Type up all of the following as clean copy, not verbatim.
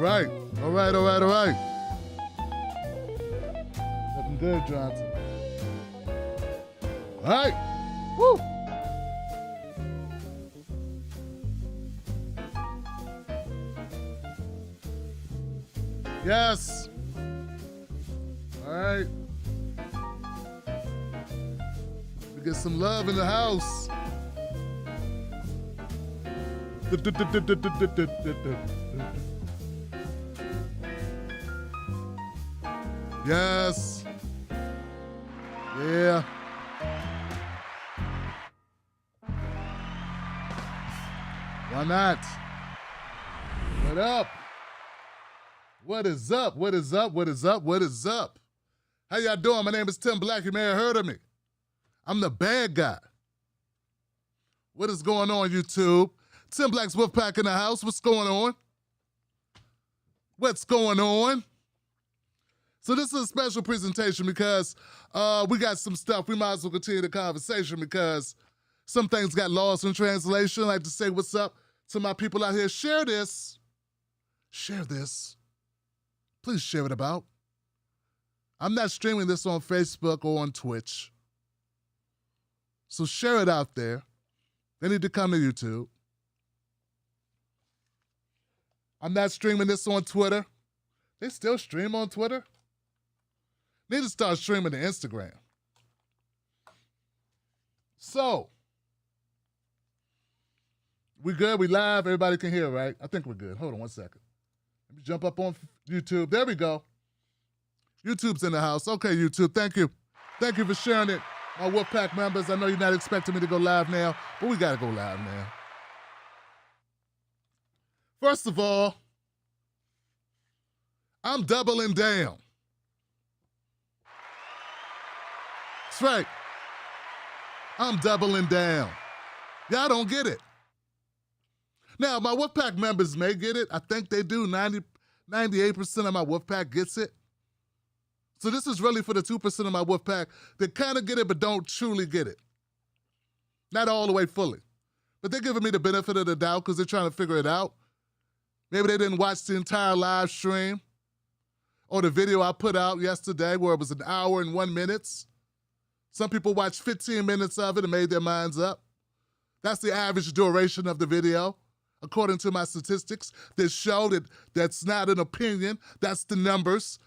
right. All right, all right, all right. Looking good, Johnson. All right. Woo. Yes. All right. We get some love in the house. Yes. Yeah. Why not? What up? What is up? What is up? What is up? What is up? How y'all doing? My name is Tim Black. You may have heard of me. I'm the bad guy. What is going on, YouTube? Tim Black's Wolfpack in the house. What's going on? What's going on? So this is a special presentation because we got some stuff. We might as well continue the conversation because some things got lost in translation. I'd like to say what's up to my people out here. Share this. Share this. Please share it about. I'm not streaming this on Facebook or on Twitch. So share it out there. They need to come to YouTube. I'm not streaming this on Twitter. They still stream on Twitter? Need to start streaming to Instagram. So, we good? We live? Everybody can hear, right? I think we're good. Hold on one second. Let me jump up on YouTube. There we go. YouTube's in the house. Okay, YouTube, thank you. Thank you for sharing it. My Wolfpack members, I know you're not expecting me to go live now, but we gotta go live now. First of all, I'm doubling down. That's right. I'm doubling down. Y'all don't get it. Now, my Wolfpack members may get it. I think they do. 98% of my Wolfpack gets it. So this is really for the 2% of my Wolfpack that kind of get it but don't truly get it. Not all the way fully. But they're giving me the benefit of the doubt because they're trying to figure it out. Maybe they didn't watch the entire live stream or the video I put out yesterday where it was an hour and 1 minute. Some people watched 15 minutes of it and made their minds up. That's the average duration of the video, according to my statistics that show that that's not an opinion, that's the numbers.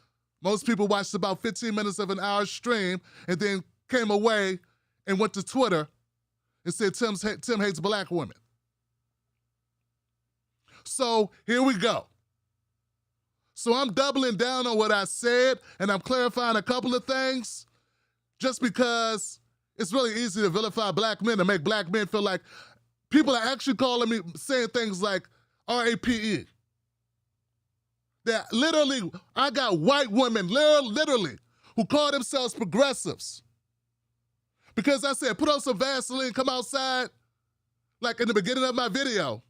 Most people watched about 15 minutes of an hour stream and then came away and went to Twitter and said Tim hates black women. So here we go. So I'm doubling down on what I said and I'm clarifying a couple of things just because it's really easy to vilify black men and make black men feel like people are actually calling me, saying things like RAPE. That literally, I got white women, literally, who call themselves progressives. Because I said, put on some Vaseline, come outside, like in the beginning of my video,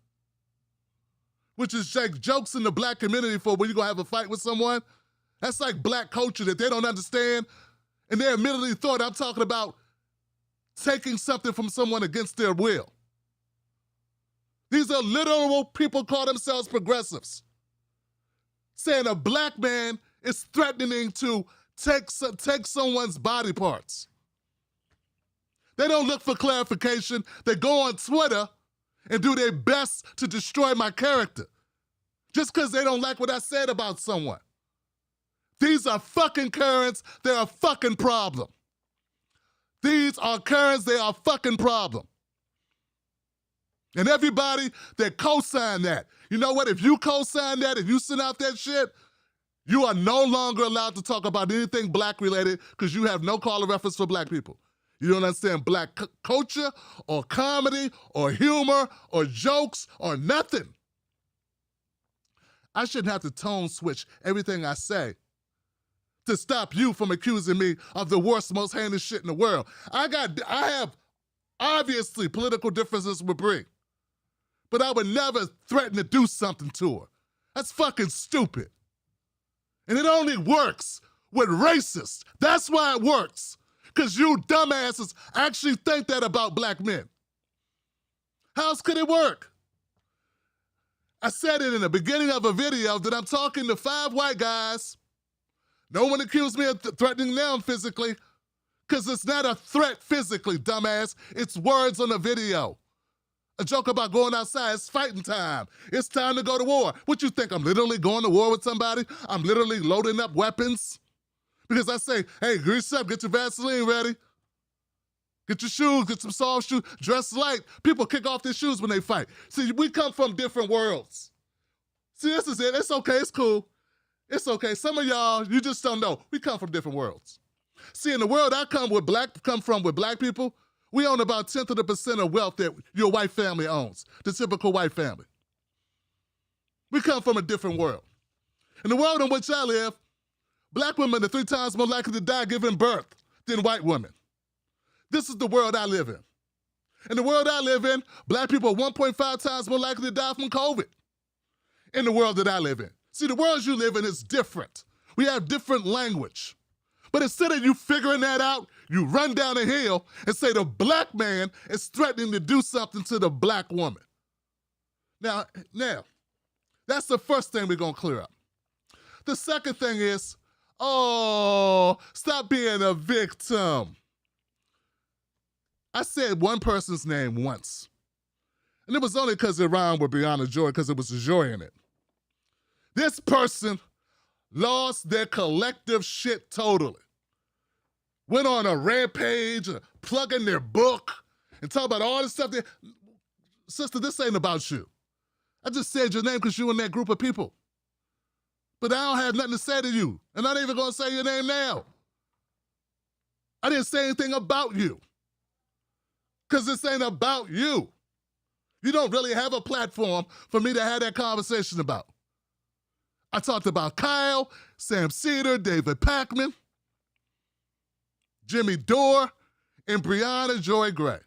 which is like jokes in the black community for when you're gonna have a fight with someone. That's like black culture that they don't understand. And they immediately thought I'm talking about taking something from someone against their will. These are literal people call themselves progressives. Saying a black man is threatening to take someone's body parts. They don't look for clarification. They go on Twitter and do their best to destroy my character just because they don't like what I said about someone. These are fucking currents. They're a fucking problem. These are currents. They are a fucking problem. And everybody that co-sign that, you know what? If you co-sign that, if you send out that shit, you are no longer allowed to talk about anything black related because you have no call of reference for black people. You don't understand black culture or comedy or humor or jokes or nothing. I shouldn't have to tone switch everything I say to stop you from accusing me of the worst, most heinous shit in the world. I have obviously political differences with Brie. But I would never threaten to do something to her. That's fucking stupid. And it only works with racists. That's why it works. Because you dumbasses actually think that about black men. How else could it work? I said it in the beginning of a video that I'm talking to 5 white guys. No one accused me of threatening them physically, because it's not a threat physically, dumbass. It's words on the video. A joke about going outside, it's fighting time. It's time to go to war. What you think, I'm literally going to war with somebody? I'm literally loading up weapons? Because I say, hey, grease up, get your Vaseline ready. Get your shoes, get some soft shoes, dress light. People kick off their shoes when they fight. See, we come from different worlds. See, this is it. It's okay, it's cool. It's okay. Some of y'all, you just don't know. We come from different worlds. See, in the world I come from with black people, we own about 1/10 of the percent of wealth that your white family owns, the typical white family. We come from a different world. In the world in which I live, black women are 3 times more likely to die giving birth than white women. This is the world I live in. In the world I live in, black people are 1.5 times more likely to die from COVID. In the world that I live in. See, the world you live in is different. We have different language. But instead of you figuring that out, you run down a hill and say the black man is threatening to do something to the black woman. Now, that's the first thing we're gonna clear up. The second thing is, oh, stop being a victim. I said one person's name once. And it was only because it rhymed with Breonna Joy, because it was a joy in it. This person lost their collective shit totally. Went on a rampage, plugging their book, and talk about all this stuff. Sister, this ain't about you. I just said your name because you in that group of people. But I don't have nothing to say to you, and I'm not even gonna say your name now. I didn't say anything about you, because this ain't about you. You don't really have a platform for me to have that conversation about. I talked about Kyle, Sam Cedar, David Packman, Jimmy Dore, and Breonna Joy Gray.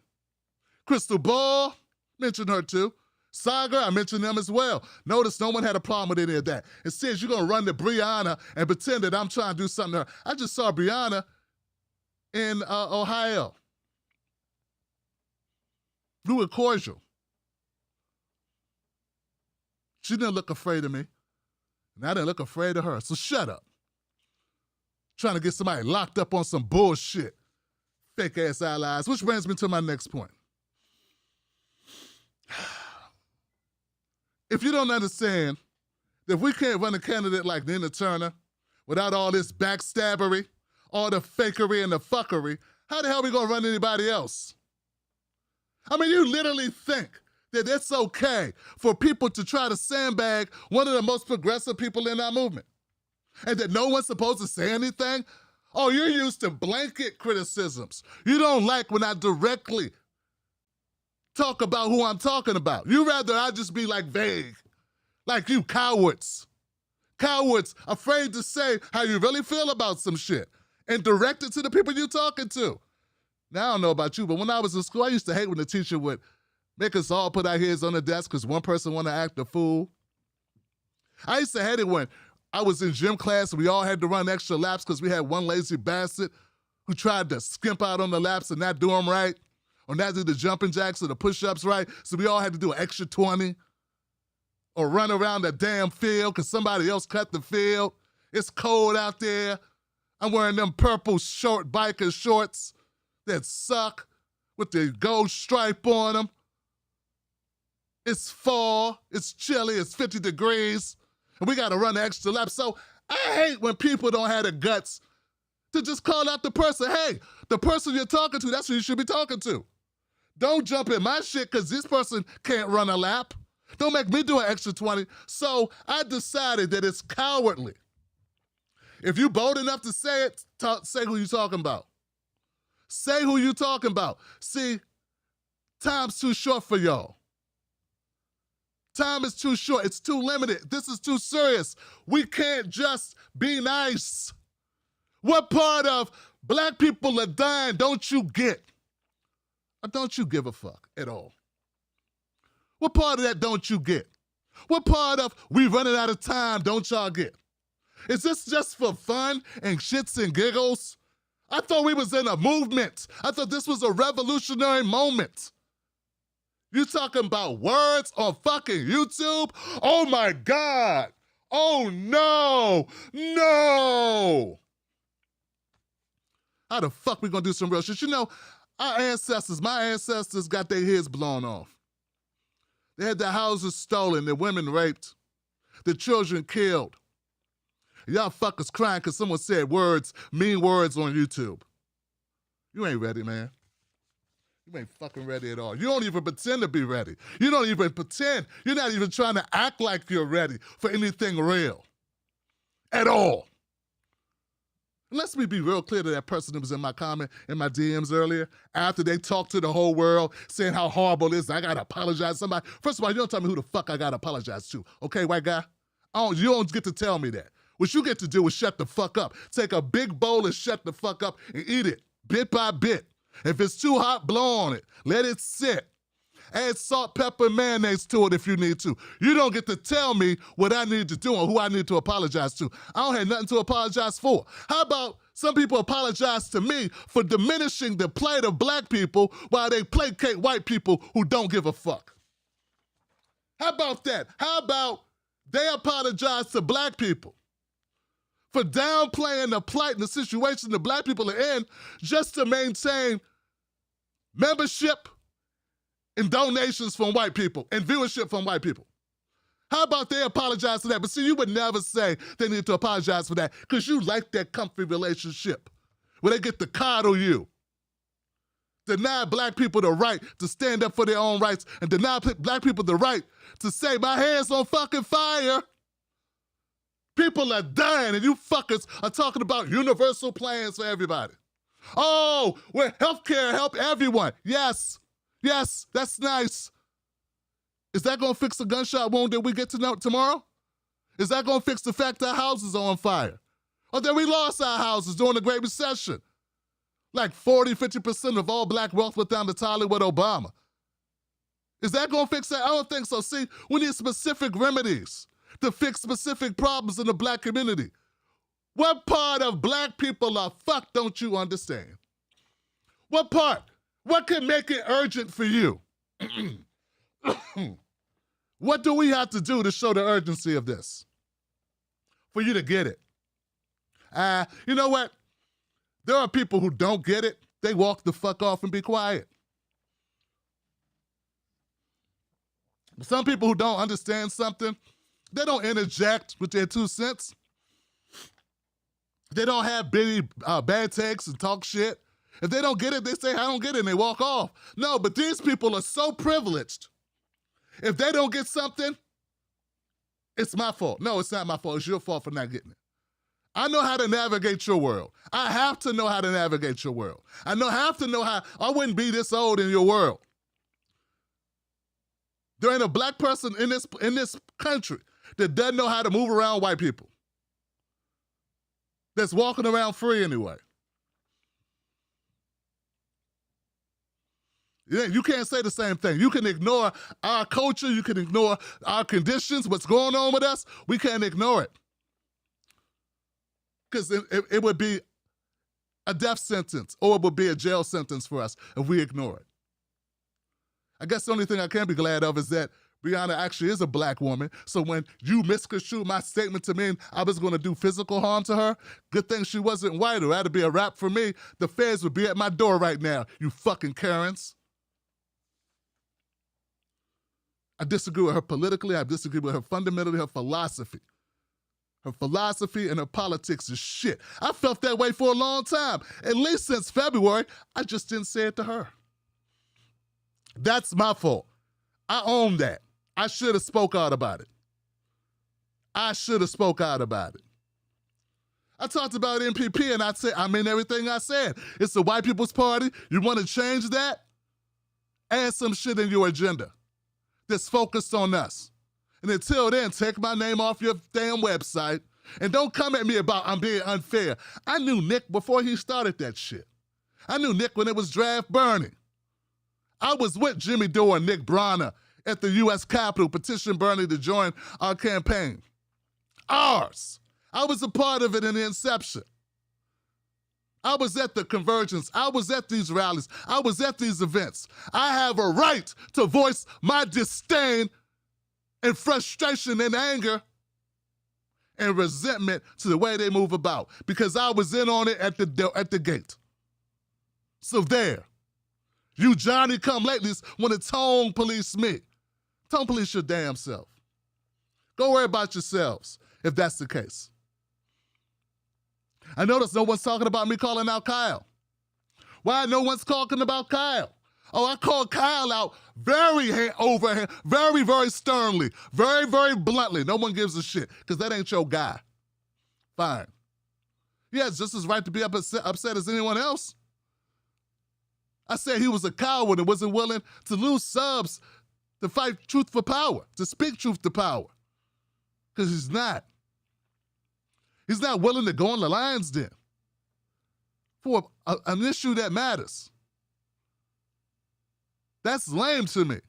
Crystal Ball, mentioned her too. Saga, I mentioned them as well. Notice no one had a problem with any of that. It says you're gonna run to Breonna and pretend that I'm trying to do something to her. I just saw Breonna in Ohio. Fluid cordial. She didn't look afraid of me. And I didn't look afraid of her, so shut up. Trying to get somebody locked up on some bullshit. Fake ass allies, which brings me to my next point. If you don't understand that if we can't run a candidate like Nina Turner without all this backstabbery, all the fakery and the fuckery, how the hell are we gonna run anybody else? I mean, you literally think that it's okay for people to try to sandbag one of the most progressive people in our movement, and that no one's supposed to say anything? Oh, you're used to blanket criticisms. You don't like when I directly talk about who I'm talking about. You rather I just be like vague, like you cowards. Cowards, afraid to say how you really feel about some shit and direct it to the people you're talking to. Now, I don't know about you, but when I was in school, I used to hate when the teacher would make us all put our heads on the desk because one person want to act a fool. I used to hate it when I was in gym class and we all had to run extra laps because we had one lazy bastard who tried to skimp out on the laps and not do them right, or not do the jumping jacks or the push-ups right, so we all had to do an extra 20, or run around the damn field because somebody else cut the field. It's cold out there. I'm wearing them purple short biker shorts that suck with the gold stripe on them. It's fall, it's chilly, it's 50 degrees, and we gotta run the extra lap. So I hate when people don't have the guts to just call out the person. Hey, the person you're talking to, that's who you should be talking to. Don't jump in my shit because this person can't run a lap. Don't make me do an extra 20. So I decided that it's cowardly. If you bold enough to say it, say who you talking about. Say who you talking about. See, time's too short for y'all. Time is too short. It's too limited. This is too serious. We can't just be nice. What part of black people are dying don't you get? Or don't you give a fuck at all? What part of that don't you get? What part of we running out of time don't y'all get? Is this just for fun and shits and giggles? I thought we was in a movement. I thought this was a revolutionary moment. You talking about words on fucking YouTube? Oh my God. Oh no. No. How the fuck we gonna do some real shit? You know, my ancestors got their heads blown off. They had their houses stolen, their women raped, their children killed. Y'all fuckers crying because someone said mean words on YouTube. You ain't ready, man. You ain't fucking ready at all. You don't even pretend to be ready. You don't even pretend. You're not even trying to act like you're ready for anything real. At all. And let's me be real clear to that person that was in my comment, in my DMs earlier, after they talked to the whole world, saying how horrible it is, I gotta apologize to somebody. First of all, you don't tell me who the fuck I gotta apologize to, okay, white guy? You don't get to tell me that. What you get to do is shut the fuck up. Take a big bowl and shut the fuck up and eat it, bit by bit. If it's too hot, blow on it. Let it sit. Add salt, pepper, and mayonnaise to it if you need to. You don't get to tell me what I need to do or who I need to apologize to. I don't have nothing to apologize for. How about some people apologize to me for diminishing the plight of black people while they placate white people who don't give a fuck? How about that? How about they apologize to black people for downplaying the plight and the situation that black people are in just to maintain membership and donations from white people and viewership from white people? How about they apologize for that? But see, you would never say they need to apologize for that because you like that comfy relationship where they get to coddle you. Deny black people the right to stand up for their own rights and deny black people the right to say, my hand's on fucking fire. People are dying and you fuckers are talking about universal plans for everybody. Oh, where healthcare help everyone. Yes, that's nice. Is that gonna fix the gunshot wound that we get to know tomorrow? Is that gonna fix the fact our houses are on fire? Or that we lost our houses during the Great Recession? Like 40-50% of all black wealth went down the toilet with Obama. Is that gonna fix that? I don't think so. See, we need specific remedies to fix specific problems in the black community. What part of black people are fucked don't you understand? What part? What can make it urgent for you? What do we have to do to show the urgency of this? For you to get it? You know what? There are people who don't get it. They walk the fuck off and be quiet. Some people who don't understand something, they don't interject with their 2 cents. They don't have bad takes and talk shit. If they don't get it, they say, I don't get it, and they walk off. No, but these people are so privileged. If they don't get something, it's my fault. No, it's not my fault. It's your fault for not getting it. I know how to navigate your world. I have to know how to navigate your world. Have to know how. I wouldn't be this old in your world. There ain't a black person in this country that doesn't know how to move around white people. That's walking around free anyway. You can't say the same thing. You can ignore our culture. You can ignore our conditions, what's going on with us. We can't ignore it. Because it would be a death sentence or it would be a jail sentence for us if we ignore it. I guess the only thing I can be glad of is that Brianna actually is a black woman. So when you misconstrued my statement to mean I was going to do physical harm to her, good thing she wasn't white or that'd be a wrap for me. The feds would be at my door right now, you fucking Karens. I disagree with her politically. I disagree with her fundamentally, her philosophy. Her philosophy and her politics is shit. I felt that way for a long time. At least since February, I just didn't say it to her. That's my fault. I own that. I should have spoke out about it. I talked about NPP and I mean everything I said. It's the white people's party. You want to change that? Add some shit in your agenda that's focused on us. And until then, take my name off your damn website and don't come at me about I'm being unfair. I knew Nick before he started that shit. I knew Nick when it was draft burning. I was with Jimmy Dore and Nick Bronner at the U.S. Capitol petition Bernie to join our campaign. Ours. I was a part of it in the inception. I was at the convergence. I was at these rallies. I was at these events. I have a right to voice my disdain and frustration and anger and resentment to the way they move about, because I was in on it at the gate. So there, you Johnny come latelys want to tone police me. Tone police your damn self. Go worry about yourselves if that's the case. I notice no one's talking about me calling out Kyle. Why no one's talking about Kyle? Oh, I called Kyle out very sternly, very bluntly. No one gives a shit, because that ain't your guy. Fine. He has just as right to be upset as anyone else. I said he was a coward and wasn't willing to lose subs to fight truth for power, to speak truth to power. Because he's not. He's not willing to go on the lion's den for an issue that matters. That's lame to me.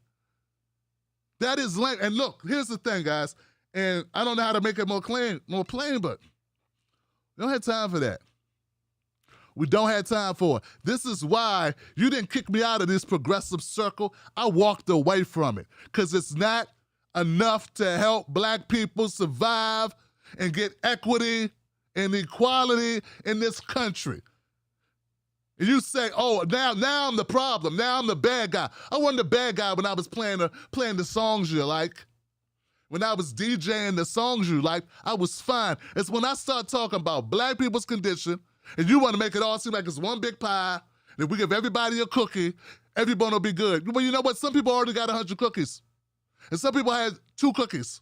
That is lame. And look, here's the thing, guys, and I don't know how to make it more plain, but we don't have time for that. We don't have time for it. This is why you didn't kick me out of this progressive circle. I walked away from it, because it's not enough to help Black people survive and get equity and equality in this country. And you say, oh, now I'm the problem. Now I'm the bad guy. I wasn't the bad guy when I was playing the songs you like. When I was DJing the songs you like, I was fine. It's when I start talking about Black people's condition, and you want to make it all seem like it's one big pie, and if we give everybody a cookie, everyone will be good. Well, you know what? Some people already got 100 cookies. And some people had 2 cookies.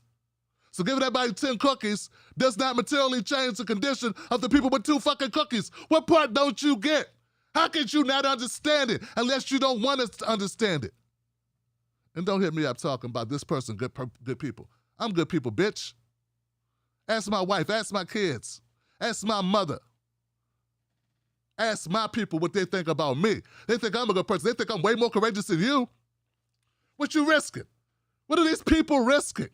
So giving everybody 10 cookies does not materially change the condition of the people with 2 fucking cookies. What part don't you get? How can you not understand it unless you don't want us to understand it? And don't hit me up talking about this person, good people. I'm good people, bitch. Ask my wife, ask my kids, ask my mother. Ask my people what they think about me. They think I'm a good person. They think I'm way more courageous than you. What you risking? What are these people risking?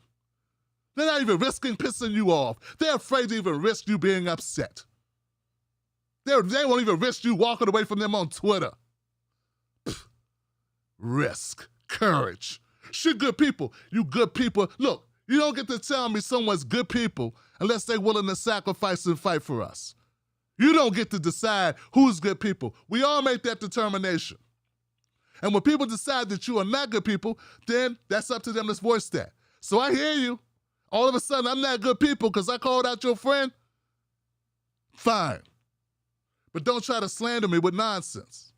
They're not even risking pissing you off. They're afraid to even risk you being upset. They won't even risk you walking away from them on Twitter. Pfft. Risk, courage. Shit, good people. You good people. Look, you don't get to tell me someone's good people unless they're willing to sacrifice and fight for us. You don't get to decide who's good people. We all make that determination. And when people decide that you are not good people, then that's up to them to voice that. So I hear you. All of a sudden, I'm not good people because I called out your friend. Fine. But don't try to slander me with nonsense.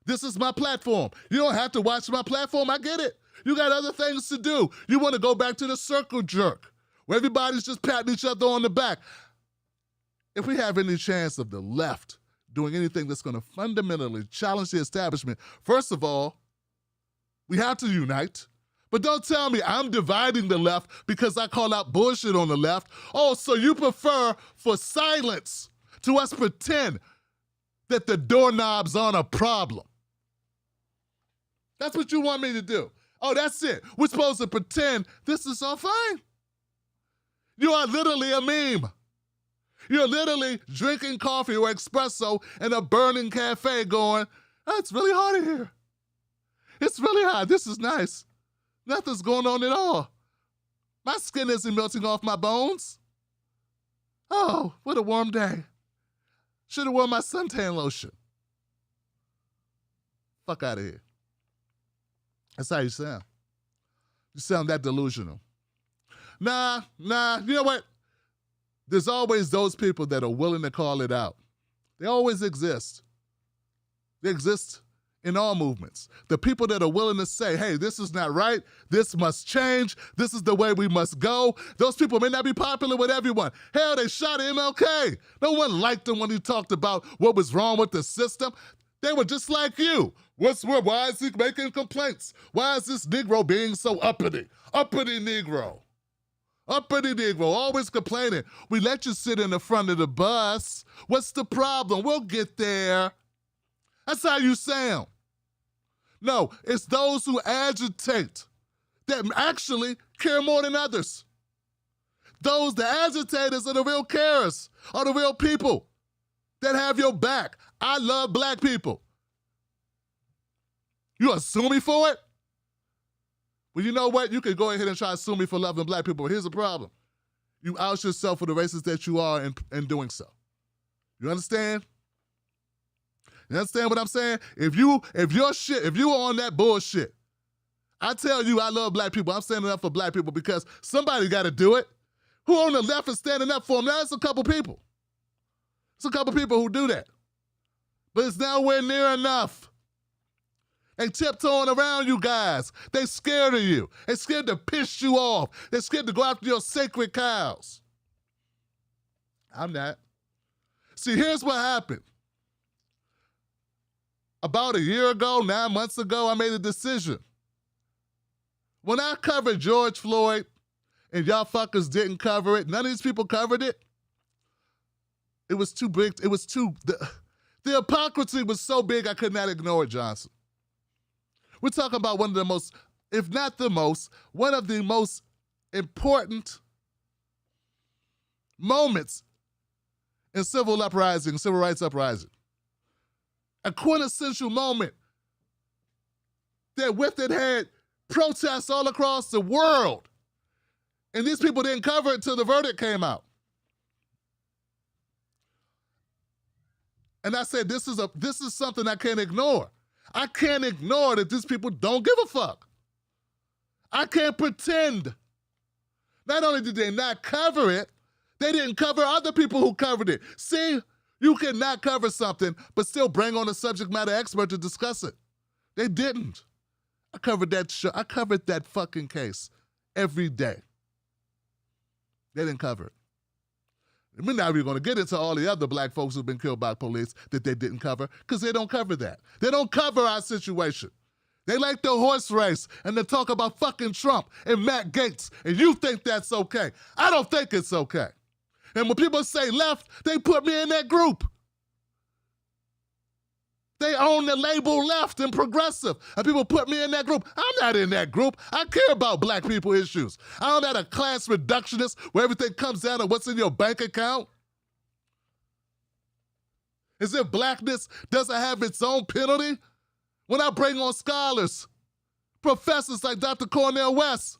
This is my platform. You don't have to watch my platform. I get it. You got other things to do. You want to go back to the circle jerk, where everybody's just patting each other on the back. If we have any chance of the left doing anything that's going to fundamentally challenge the establishment, first of all, we have to unite. But don't tell me I'm dividing the left because I call out bullshit on the left. Oh, so you prefer for silence to us pretend that the doorknobs aren't a problem. That's what you want me to do. Oh, that's it. We're supposed to pretend this is all fine. You are literally a meme. You're literally drinking coffee or espresso in a burning cafe going, oh, it's really hot in here. It's really hot. This is nice. Nothing's going on at all. My skin isn't melting off my bones. Oh, what a warm day. Should have worn my suntan lotion. Fuck out of here. That's how you sound. You sound that delusional. Nah, you know what? There's always those people that are willing to call it out. They always exist. They exist in all movements. The people that are willing to say, hey, this is not right, this must change, this is the way we must go. Those people may not be popular with everyone. Hell, they shot MLK. No one liked him when he talked about what was wrong with the system. They were just like you. Why is he making complaints? Why is this Negro being so uppity? Uppity Negro. Uppity Negro, always complaining. We let you sit in the front of the bus. What's the problem? We'll get there. That's how you sound. No, it's those who agitate that actually care more than others. The agitators are the real carers, are the real people. that have your back. I love black people. You gonna sue me for it? Well, you know what? You can go ahead and try to sue me for loving black people, but here's the problem. You out yourself for the racist that you are in doing so. You understand? You understand what I'm saying? If you are on that bullshit, I tell you I love black people. I'm standing up for black people because somebody got to do it. Who on the left is standing up for them? Now, it's a couple people. It's a couple people who do that. But it's nowhere near enough. They tiptoeing around you guys. They scared of you. They scared to piss you off. They're scared to go after your sacred cows. I'm not. See, here's what happened. About a year ago, 9 months ago, I made a decision. When I covered George Floyd and y'all fuckers didn't cover it, none of these people covered it, it was too big. It was too, the hypocrisy was so big I could not ignore it, Johnson. We're talking about one of the most, if not the most, one of the most important moments in civil rights uprising. A quintessential moment that with it had protests all across the world. And these people didn't cover it until the verdict came out. And I said, this is something I can't ignore. I can't ignore that these people don't give a fuck. I can't pretend. Not only did they not cover it, they didn't cover other people who covered it. See, you cannot cover something, but still bring on a subject matter expert to discuss it. They didn't. I covered that fucking case every day. They didn't cover it. We're not even going to get into all the other black folks who've been killed by police that they didn't cover, because they don't cover that. They don't cover our situation. They like the horse race and they talk about fucking Trump and Matt Gaetz, and you think that's okay. I don't think it's okay. And when people say left, they put me in that group. They own the label left and progressive, and people put me in that group. I'm not in that group. I care about black people issues. I'm not a class reductionist where everything comes down to what's in your bank account. As if blackness doesn't have its own penalty. When I bring on scholars, professors like Dr. Cornel West,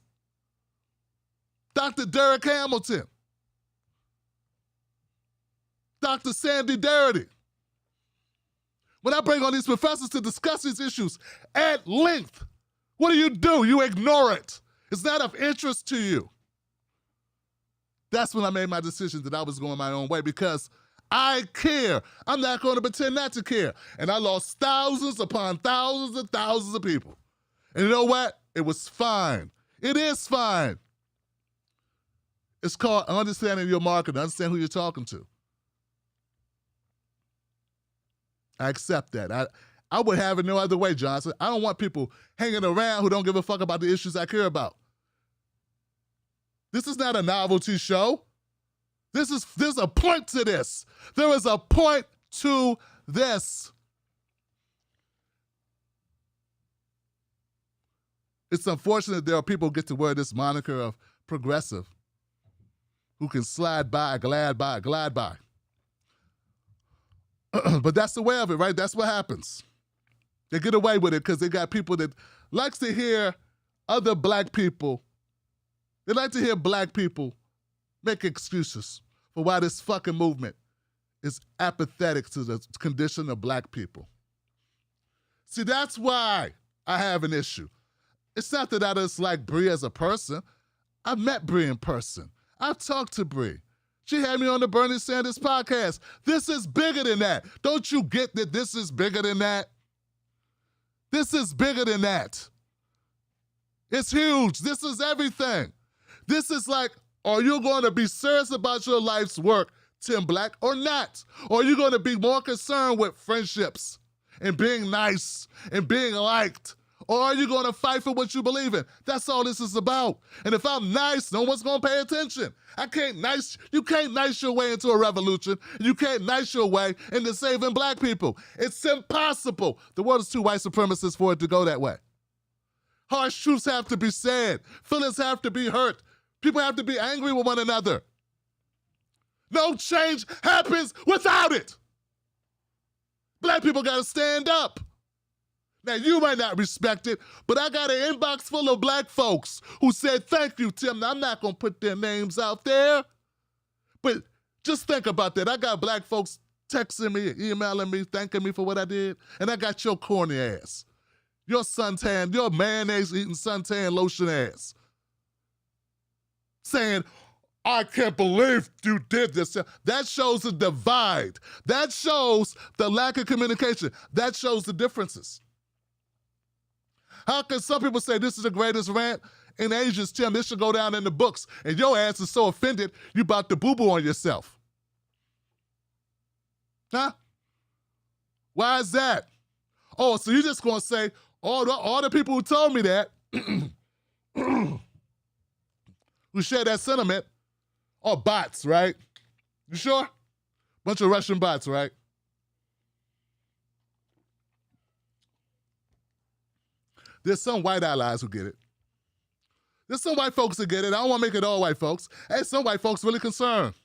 Dr. Derek Hamilton, Dr. Sandy Darity, when I bring on these professors to discuss these issues at length, what do? You ignore it. It's not of interest to you. That's when I made my decision that I was going my own way, because I care. I'm not going to pretend not to care. And I lost thousands upon thousands and thousands of people. And you know what? It was fine. It is fine. It's called understanding your market, understand who you're talking to. I accept that. I would have it no other way, Johnson. I don't want people hanging around who don't give a fuck about the issues I care about. This is not a novelty show. There's a point to this. There is a point to this. It's unfortunate there are people who get to wear this moniker of progressive who can slide by, glide by. But that's the way of it, right? That's what happens. They get away with it because they got people that likes to hear other black people. They like to hear black people make excuses for why this fucking movement is apathetic to the condition of black people. See, that's why I have an issue. It's not that I dislike Bree as a person. I've met Bree in person. I've talked to Bree. She had me on the Bernie Sanders podcast. This is bigger than that. Don't you get that this is bigger than that? This is bigger than that. It's huge. This is everything. This is like, are you going to be serious about your life's work, Tim Black, or not? Or are you going to be more concerned with friendships and being nice and being liked? Or are you going to fight for what you believe in? That's all this is about. And if I'm nice, no one's going to pay attention. You can't nice your way into a revolution. You can't nice your way into saving black people. It's impossible. The world is too white supremacist for it to go that way. Harsh truths have to be said. Feelings have to be hurt. People have to be angry with one another. No change happens without it. Black people gotta stand up. Now, you might not respect it, but I got an inbox full of black folks who said, thank you, Tim. Now, I'm not gonna put their names out there, but just think about that. I got black folks texting me, emailing me, thanking me for what I did, and I got your corny ass, your suntan, your mayonnaise-eating suntan lotion ass, saying, I can't believe you did this. That shows the divide. That shows the lack of communication. That shows the differences. How can some people say this is the greatest rant in ages, Tim? This should go down in the books. And your ass is so offended, you about to boo-boo on yourself. Huh? Why is that? Oh, so you're just going to say, all the people who told me that, who share that sentiment, are bots, right? You sure? Bunch of Russian bots, right? There's some white allies who get it. There's some white folks who get it. I don't want to make it all white folks. Hey, some white folks really concerned.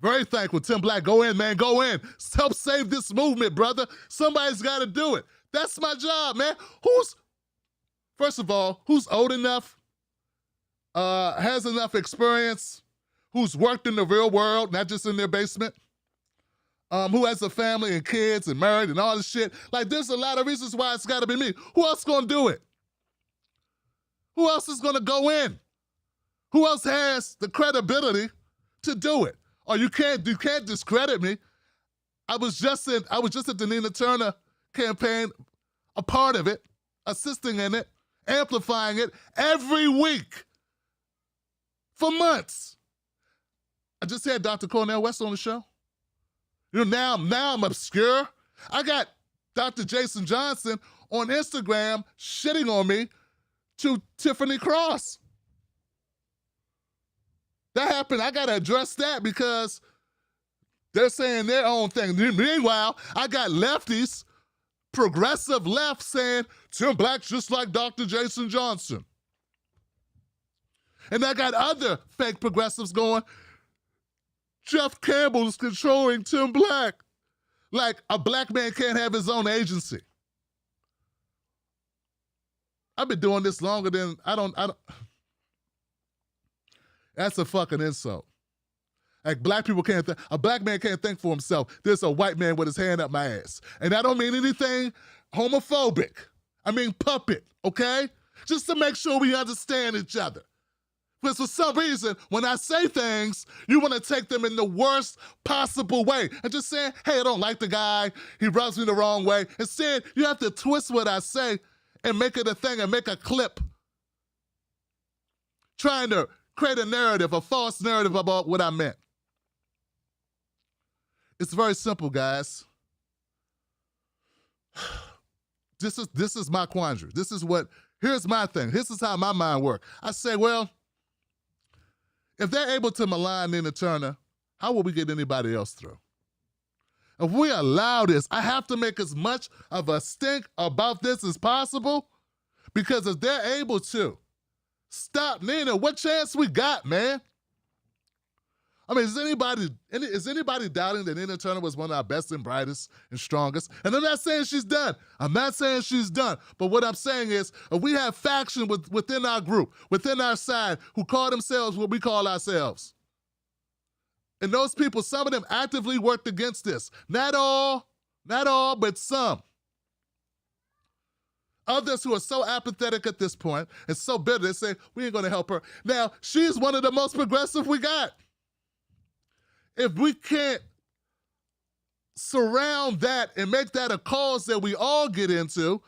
Very thankful. Tim Black, go in, man, go in. Help save this movement, brother. Somebody's got to do it. That's my job, man. First of all, who's old enough, has enough experience, who's worked in the real world, not just in their basement, who has a family and kids and married and all this shit. Like, there's a lot of reasons why it's got to be me. Who else gonna do it? Who else is gonna go in? Who else has the credibility to do it? Or you can't discredit me. I was just at the Nina Turner campaign, a part of it, assisting in it, amplifying it every week for months. I just had Dr. Cornel West on the show. You know, now I'm obscure. I got Dr. Jason Johnson on Instagram shitting on me to Tiffany Cross. That happened. I got to address that because they're saying their own thing. Meanwhile, I got lefties, progressive left, saying Tim Black's just like Dr. Jason Johnson. And I got other fake progressives going, Jeff Campbell is controlling Tim Black. Like a black man can't have his own agency. I've been doing this longer than I don't. That's a fucking insult. Like black people can't think, a black man can't think for himself. There's a white man with his hand up my ass. And I don't mean anything homophobic. I mean puppet, okay? Just to make sure we understand each other. Because for some reason, when I say things, you want to take them in the worst possible way. And just saying, hey, I don't like the guy, he rubs me the wrong way. Instead, you have to twist what I say and make it a thing and make a clip. Trying to create a narrative, a false narrative about what I meant. It's very simple, guys. This is my quandary. Here's my thing. This is how my mind works. I say, well, if they're able to malign Nina Turner, how will we get anybody else through? If we allow this, I have to make as much of a stink about this as possible, because if they're able to stop Nina, what chance we got, man? I mean, is anybody doubting that Nina Turner was one of our best and brightest and strongest? And I'm not saying she's done. But what I'm saying is, if we have faction within our group, within our side, who call themselves what we call ourselves, and those people, some of them actively worked against this. Not all, but some. Others who are so apathetic at this point and so bitter, they say, we ain't gonna help her. Now, she's one of the most progressive we got. If we can't surround that and make that a cause that we all get into,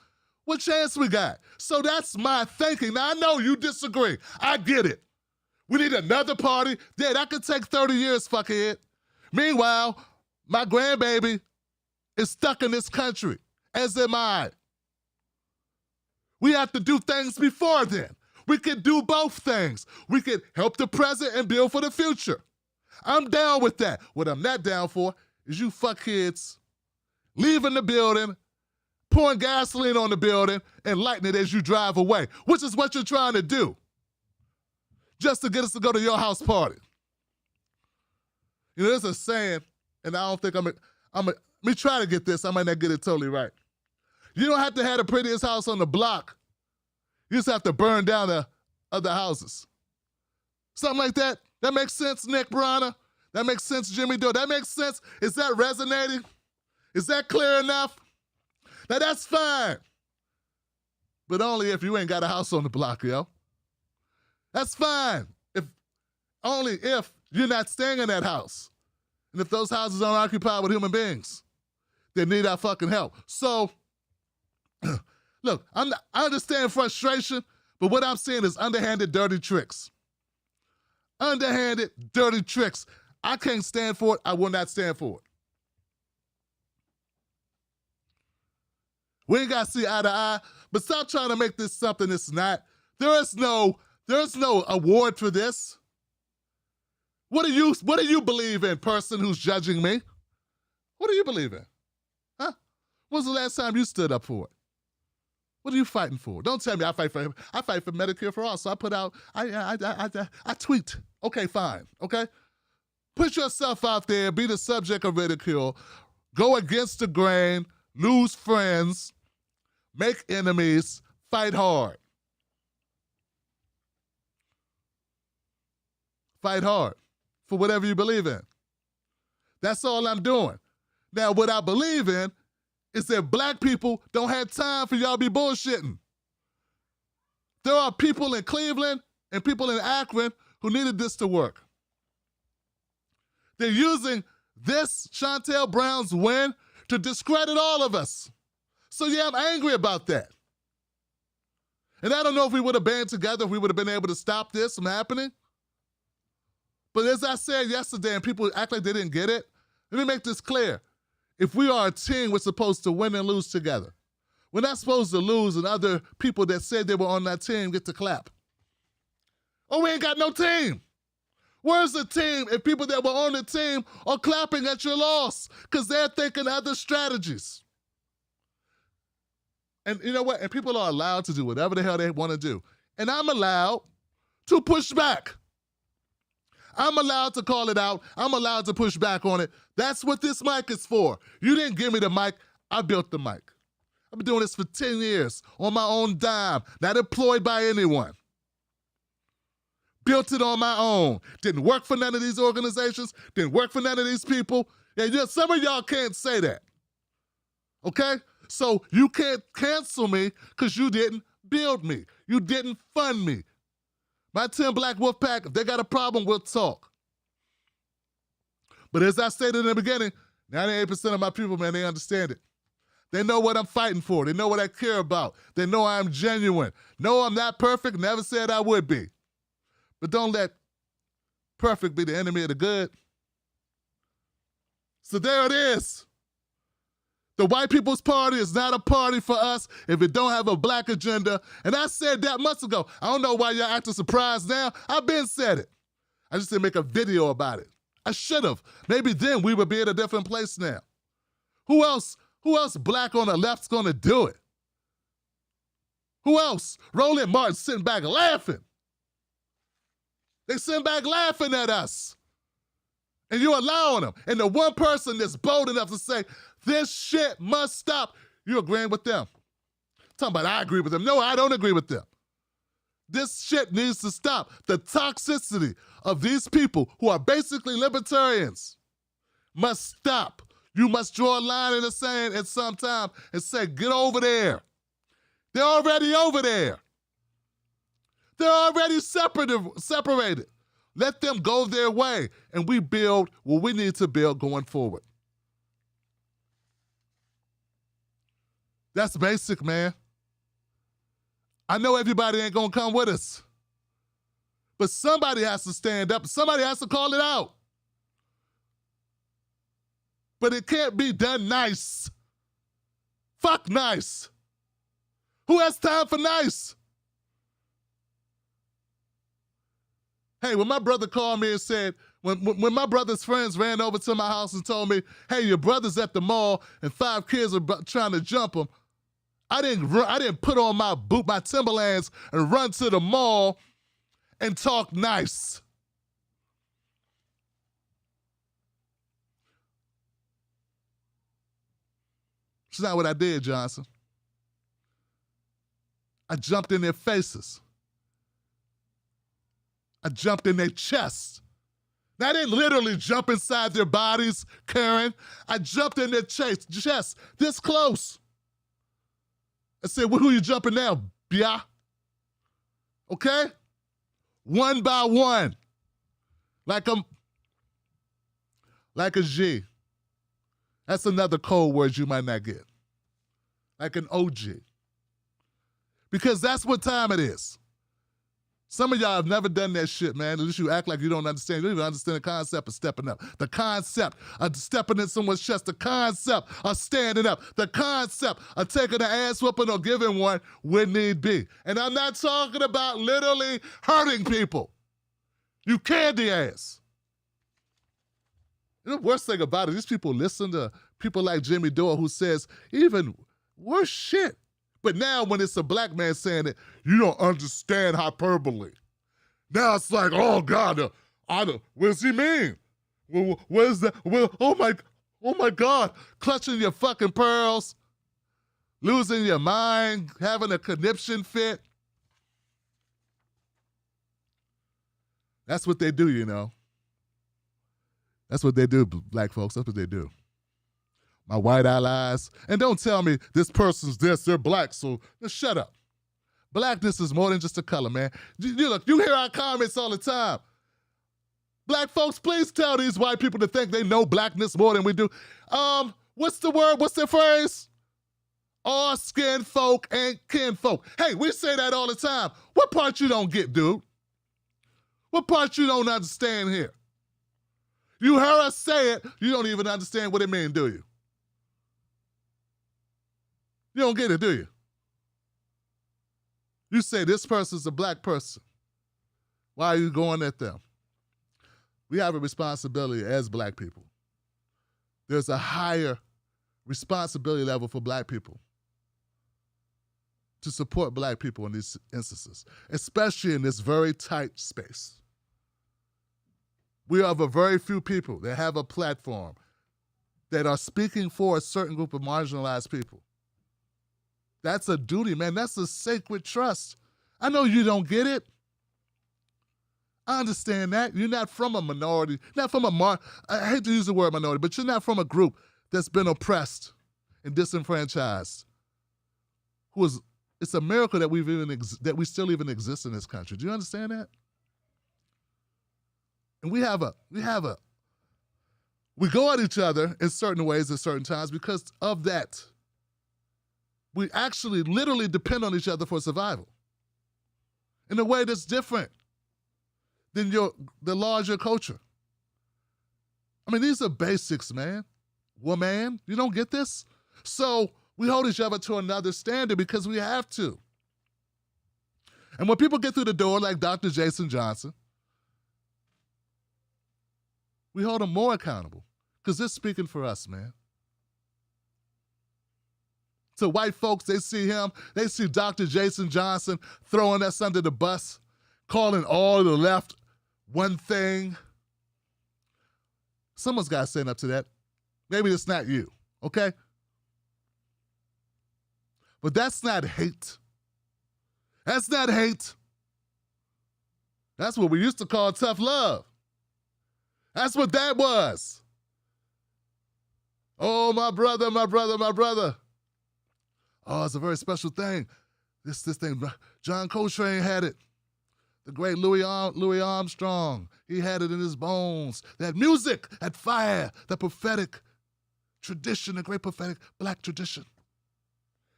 what chance we got? So that's my thinking. Now, I know you disagree. I get it. We need another party. Yeah, that could take 30 years, fuckhead. Meanwhile, my grandbaby is stuck in this country, as am I. We have to do things before then. We can do both things. We can help the present and build for the future. I'm down with that. What I'm not down for is you fuckheads leaving the building, pouring gasoline on the building, and lighting it as you drive away, which is what you're trying to do, just to get us to go to your house party. You know, there's a saying, and I don't think Let me try to get this. I might not get it totally right. You don't have to have the prettiest house on the block. You just have to burn down the other houses. Something like that. That makes sense, Nick Bronner? That makes sense, Jimmy Dore? That makes sense? Is that resonating? Is that clear enough? Now that's fine. But only if you ain't got a house on the block, yo. That's fine. Only if you're not staying in that house. And if those houses aren't occupied with human beings, they need our fucking help. So, look, I understand frustration, but what I'm saying is underhanded, dirty tricks. Underhanded, dirty tricks. I can't stand for it. I will not stand for it. We ain't got to see eye to eye, but stop trying to make this something it's not. There's no award for this. What do you believe in, person who's judging me? What do you believe in? Huh? When's the last time you stood up for it? What are you fighting for? Don't tell me I fight for Medicare for all. So I put out, I tweet. Okay, fine. Okay? Put yourself out there, be the subject of ridicule, go against the grain, lose friends, make enemies, fight hard. Fight hard for whatever you believe in. That's all I'm doing. Now, what I believe in is that black people don't have time for y'all to be bullshitting. There are people in Cleveland and people in Akron who needed this to work. They're using this Chantel Brown's win to discredit all of us. So yeah, I'm angry about that. And I don't know if we would have band together, if we would have been able to stop this from happening. But as I said yesterday, and people act like they didn't get it, let me make this clear. If we are a team, we're supposed to win and lose together. We're not supposed to lose and other people that said they were on that team get to clap. Oh, we ain't got no team. Where's the team if people that were on the team are clapping at your loss because they're thinking other strategies? And you know what? And people are allowed to do whatever the hell they want to do. And I'm allowed to push back. I'm allowed to call it out. I'm allowed to push back on it. That's what this mic is for. You didn't give me the mic. I built the mic. I've been doing this for 10 years on my own dime, not employed by anyone. Built it on my own. Didn't work for none of these organizations. Didn't work for none of these people. And some of y'all can't say that. Okay? So you can't cancel me because you didn't build me. You didn't fund me. My 10 Black Wolf Pack, if they got a problem, we'll talk. But as I stated in the beginning, 98% of my people, man, they understand it. They know what I'm fighting for. They know what I care about. They know I'm genuine. No, I'm not perfect. Never said I would be. But don't let perfect be the enemy of the good. So there it is. The White People's Party is not a party for us if it don't have a black agenda. And I said that months ago. I don't know why y'all acting surprised now. I've been said it. I just didn't make a video about it. I should have. Maybe then we would be at a different place now. Who else black on the left's gonna do it? Who else? Roland Martin sitting back laughing. They sitting back laughing at us. And you're allowing them. And the one person that's bold enough to say, this shit must stop, you're agreeing with them. Talking about I agree with them. No, I don't agree with them. This shit needs to stop. The toxicity of these people who are basically libertarians must stop. You must draw a line in the sand at some time and say, get over there. They're already over there. They're already separated. Let them go their way, and we build what we need to build going forward. That's basic, man. I know everybody ain't gonna come with us, but somebody has to stand up. Somebody has to call it out. But it can't be done nice. Fuck nice. Who has time for nice? Hey, when my brother called me and said, when my brother's friends ran over to my house and told me, hey, your brother's at the mall and 5 kids are trying to jump him, I didn't put on my Timberlands and run to the mall and talk nice. It's not what I did, Johnson. I jumped in their faces. I jumped in their chests. Now, I didn't literally jump inside their bodies, Karen. I jumped in their chest, this close. I said, well, who you jumping now, bia? Okay? One by one. Like a G. That's another code word you might not get. Like an OG. Because that's what time it is. Some of y'all have never done that shit, man. At least you act like you don't understand. You don't even understand the concept of stepping up. The concept of stepping in someone's chest. The concept of standing up. The concept of taking an ass whooping or giving one when need be. And I'm not talking about literally hurting people. You candy ass. You know, the worst thing about it, these people listen to people like Jimmy Dore who says even worse shit. But now when it's a black man saying it, you don't understand hyperbole. Now it's like, oh God, what does he mean? What is that? Well, oh my God, clutching your fucking pearls, losing your mind, having a conniption fit. That's what they do, you know. That's what they do, black folks. That's what they do. My white allies. And don't tell me this person's this, they're black, so just shut up. Blackness is more than just a color, man. Look, you hear our comments all the time. Black folks, please tell these white people to think they know blackness more than we do. What's the word? What's the phrase? All skin folk ain't kinfolk. Hey, we say that all the time. What part you don't get, dude? What part you don't understand here? You heard us say it, you don't even understand what it means, do you? You don't get it, do you? You say this person's a black person. Why are you going at them? We have a responsibility as black people. There's a higher responsibility level for black people to support black people in these instances, especially in this very tight space. We are the very few people that have a platform that are speaking for a certain group of marginalized people. That's a duty, man. That's a sacred trust. I know you don't get it. I understand that. You're not from a minority, not from I hate to use the word minority, but you're not from a group that's been oppressed and disenfranchised. It's a miracle that we still even exist in this country. Do you understand that? And we go at each other in certain ways at certain times because of that. We actually literally depend on each other for survival in a way that's different than the larger culture. I mean, these are basics, man. Woman, you don't get this? So we hold each other to another standard because we have to. And when people get through the door like Dr. Jason Johnson, we hold them more accountable because they're speaking for us, man. To white folks, they see him, they see Dr. Jason Johnson throwing us under the bus, calling all the left one thing. Someone's got to stand up to that. Maybe it's not you, okay? But that's not hate. That's not hate. That's what we used to call tough love. That's what that was. Oh, my brother, my brother, my brother. Oh, it's a very special thing. This thing, John Coltrane had it. The great Louis Armstrong, he had it in his bones. That music, that fire, the prophetic tradition, the great prophetic black tradition.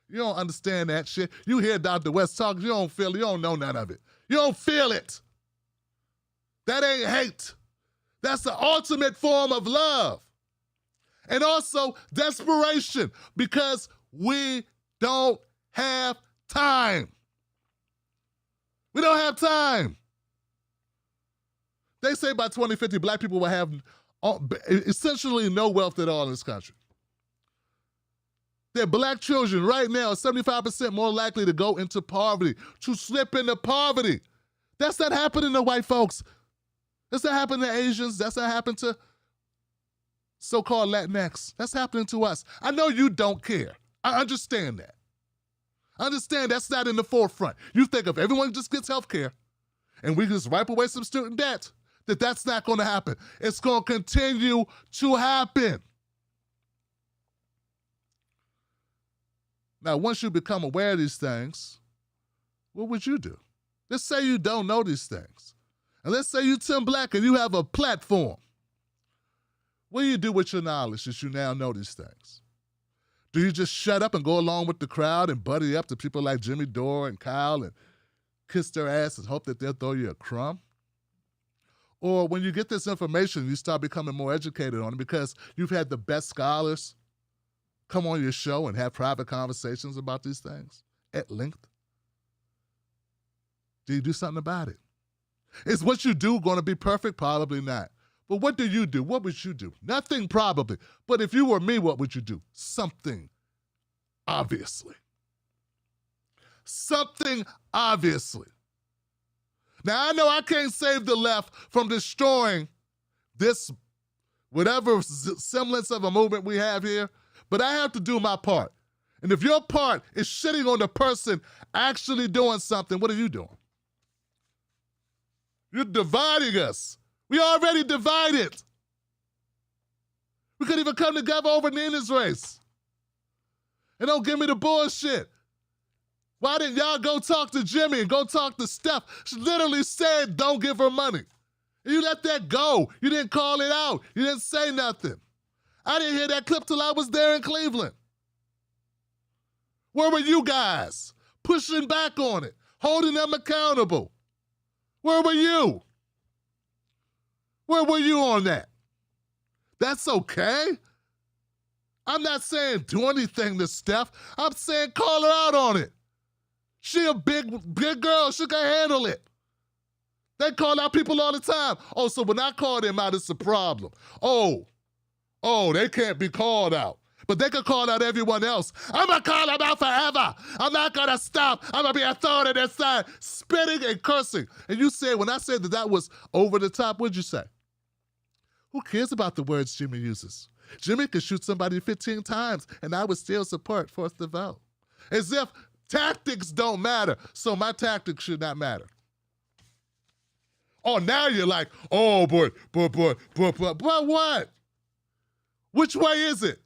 You don't understand that shit. You hear Dr. West talk, you don't feel it, you don't know none of it. You don't feel it. That ain't hate. That's the ultimate form of love. And also desperation, because we don't have time. We don't have time. They say by 2050, black people will have essentially no wealth at all in this country. Their black children right now are 75% more likely to go into poverty, to slip into poverty. That's not happening to white folks. That's not happening to Asians. That's not happening to so-called Latinx. That's happening to us. I know you don't care. I understand that. I understand that's not in the forefront. You think if everyone just gets health care and we just wipe away some student debt, that's not going to happen. It's going to continue to happen. Now, once you become aware of these things, what would you do? Let's say you don't know these things. And let's say you're Tim Black and you have a platform. What do you do with your knowledge as you now know these things? Do you just shut up and go along with the crowd and buddy up to people like Jimmy Dore and Kyle and kiss their ass and hope that they'll throw you a crumb? Or when you get this information, you start becoming more educated on it because you've had the best scholars come on your show and have private conversations about these things at length? Do you do something about it? Is what you do going to be perfect? Probably not. But what do you do? What would you do? Nothing, probably. But if you were me, what would you do? Something, obviously. Something, obviously. Now, I know I can't save the left from destroying this, whatever semblance of a movement we have here, but I have to do my part. And if your part is shitting on the person actually doing something, what are you doing? You're dividing us. We already divided. We couldn't even come together over the Indians race. And don't give me the bullshit. Why didn't y'all go talk to Jimmy and go talk to Steph? She literally said, don't give her money. And you let that go. You didn't call it out. You didn't say nothing. I didn't hear that clip till I was there in Cleveland. Where were you guys? Pushing back on it, holding them accountable. Where were you? Where were you on that? That's okay. I'm not saying do anything to Steph. I'm saying call her out on it. She a big girl. She can handle it. They call out people all the time. Oh, so when I call them out, it's a problem. Oh, they can't be called out. But they can call out everyone else. I'm going to call them out forever. I'm not going to stop. I'm going to be a thorn in their side, spitting and cursing. And you said, when I said that was over the top, what'd you say? Who cares about the words Jimmy uses? Jimmy could shoot somebody 15 times, and I would still support Fourth the vote. As if tactics don't matter, so my tactics should not matter. Oh, now you're like, oh, but what? Which way is it?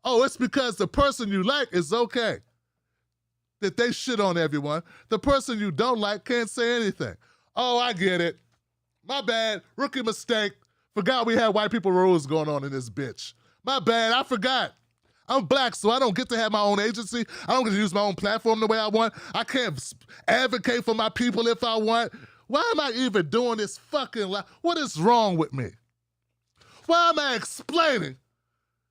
Oh, it's because the person you like is okay, that they shit on everyone. The person you don't like can't say anything. Oh, I get it. My bad. Rookie mistake. Forgot we had white people rules going on in this bitch. My bad. I forgot. I'm black, so I don't get to have my own agency. I don't get to use my own platform the way I want. I can't advocate for my people if I want. Why am I even doing this fucking life? What is wrong with me? Why am I explaining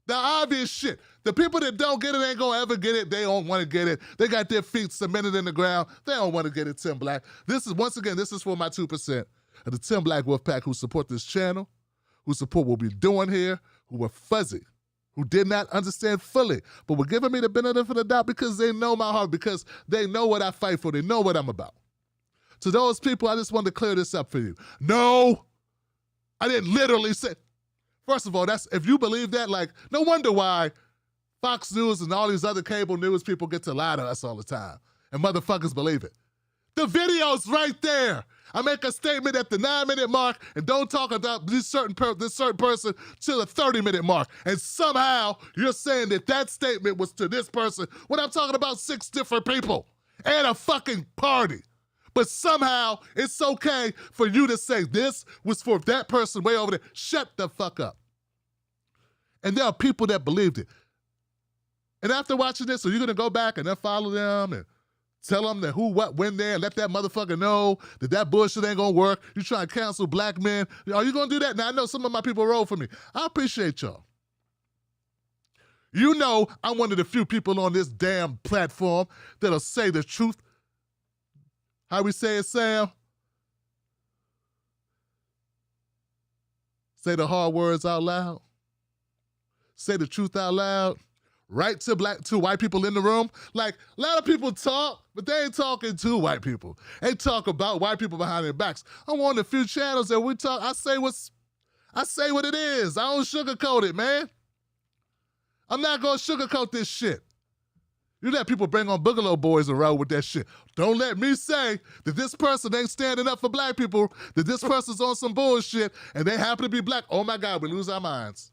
the obvious shit? The people that don't get it ain't gonna ever get it. They don't wanna get it. They got their feet cemented in the ground. They don't wanna get it, Tim Black. This is for my 2% of the Tim Black Wolfpack who support this channel, who support what we're doing here, who were fuzzy, who did not understand fully, but were giving me the benefit of the doubt because they know my heart, because they know what I fight for. They know what I'm about. To those people, I just wanted to clear this up for you. No, I didn't literally say. First of all, if you believe that, like, no wonder why Fox News and all these other cable news people get to lie to us all the time, and motherfuckers believe it. The video's right there. I make a statement at the 9-minute mark and don't talk about this certain person till the 30-minute mark. And somehow you're saying that statement was to this person when I'm talking about 6 different people and a fucking party. But somehow it's okay for you to say this was for that person way over there. Shut the fuck up. And there are people that believed it. And after watching this, so you're going to go back and then follow them and tell them that who, what, when there, and let that motherfucker know that bullshit ain't going to work. You trying to cancel black men. Are you going to do that? Now, I know some of my people roll for me. I appreciate y'all. You know I'm one of the few people on this damn platform that'll say the truth. How we say it, Sam? Say the hard words out loud. Say the truth out loud. Right to white people in the room. Like, a lot of people talk, but they ain't talking to white people. They talk about white people behind their backs. I'm on a few channels that we talk, I say what it is. I don't sugarcoat it, man. I'm not gonna sugarcoat this shit. You let people bring on Boogaloo Boys and roll with that shit. Don't let me say that this person ain't standing up for black people, that this person's on some bullshit, and they happen to be black. Oh my God, we lose our minds.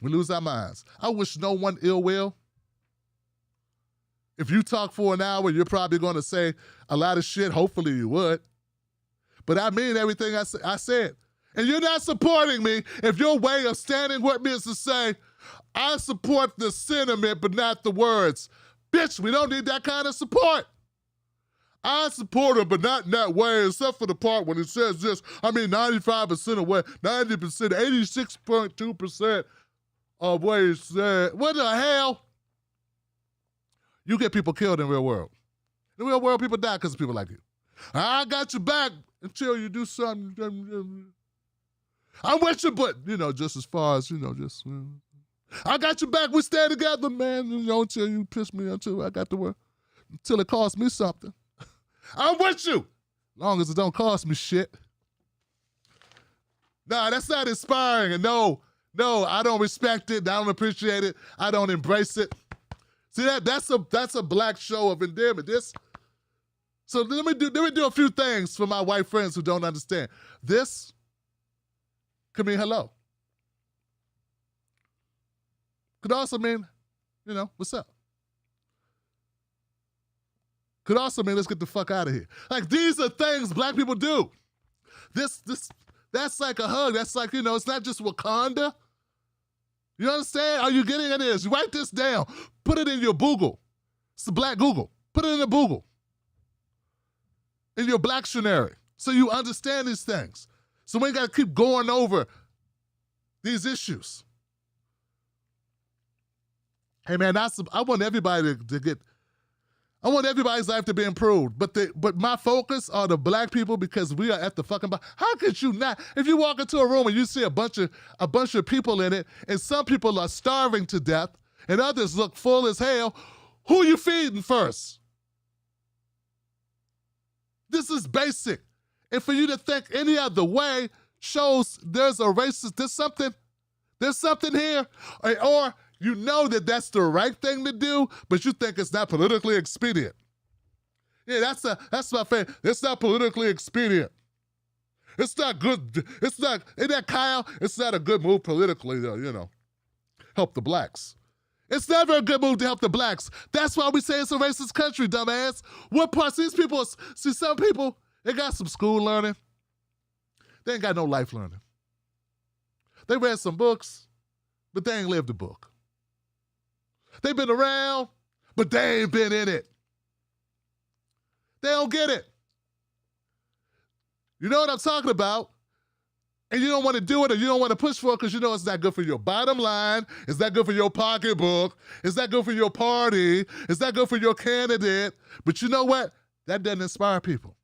We lose our minds. I wish no one ill will. If you talk for an hour, you're probably going to say a lot of shit. Hopefully you would. But I mean everything I said. And you're not supporting me if your way of standing with me is to say, I support the sentiment, but not the words. Bitch, we don't need that kind of support. I support him, but not in that way, except for the part when it says this. I mean, 95% of what, 90%, 86.2% of what he said. What the hell? You get people killed in the real world. In the real world, people die because of people like you. I got your back until you do something. I'm with you, but, just as far as, just... I got your back. We stand together, man. Until you piss me, until I got to work, until it costs me something. I'm with you, long as it don't cost me shit. Nah, that's not inspiring. And no, I don't respect it. I don't appreciate it. I don't embrace it. See that's a black show of endearment. So let me do a few things for my white friends who don't understand. This could mean hello. Could also mean, what's up? Could also mean let's get the fuck out of here. Like, these are things black people do. That's like a hug. That's like, it's not just Wakanda. You understand? Are you getting at this? Write this down. Put it in your Google. It's the black Google. Put it in the Google. In your black dictionary. So you understand these things. So we ain't got to keep going over these issues. Hey man, I want everybody to get, I want everybody's life to be improved. But my focus are the black people, because we are at the fucking bottom. How could you not? If you walk into a room and you see a bunch of people in it, and some people are starving to death, and others look full as hell, who you feeding first? This is basic. And for you to think any other way shows there's a racist, there's something here. Or you know that that's the right thing to do, but you think it's not politically expedient. Yeah, that's my favorite. It's not politically expedient. It's not good. It's not, isn't that Kyle? It's not a good move politically to, help the blacks. It's never a good move to help the blacks. That's why we say it's a racist country, dumbass. What parts? These people, see, some people, they got some school learning. They ain't got no life learning. They read some books, but they ain't lived a book. They've been around, but they ain't been in it. They don't get it. You know what I'm talking about, and you don't want to do it, or you don't want to push for it because you know it's not good for your bottom line, it's not good for your pocketbook, it's not good for your party, it's not good for your candidate. But you know what? That doesn't inspire people.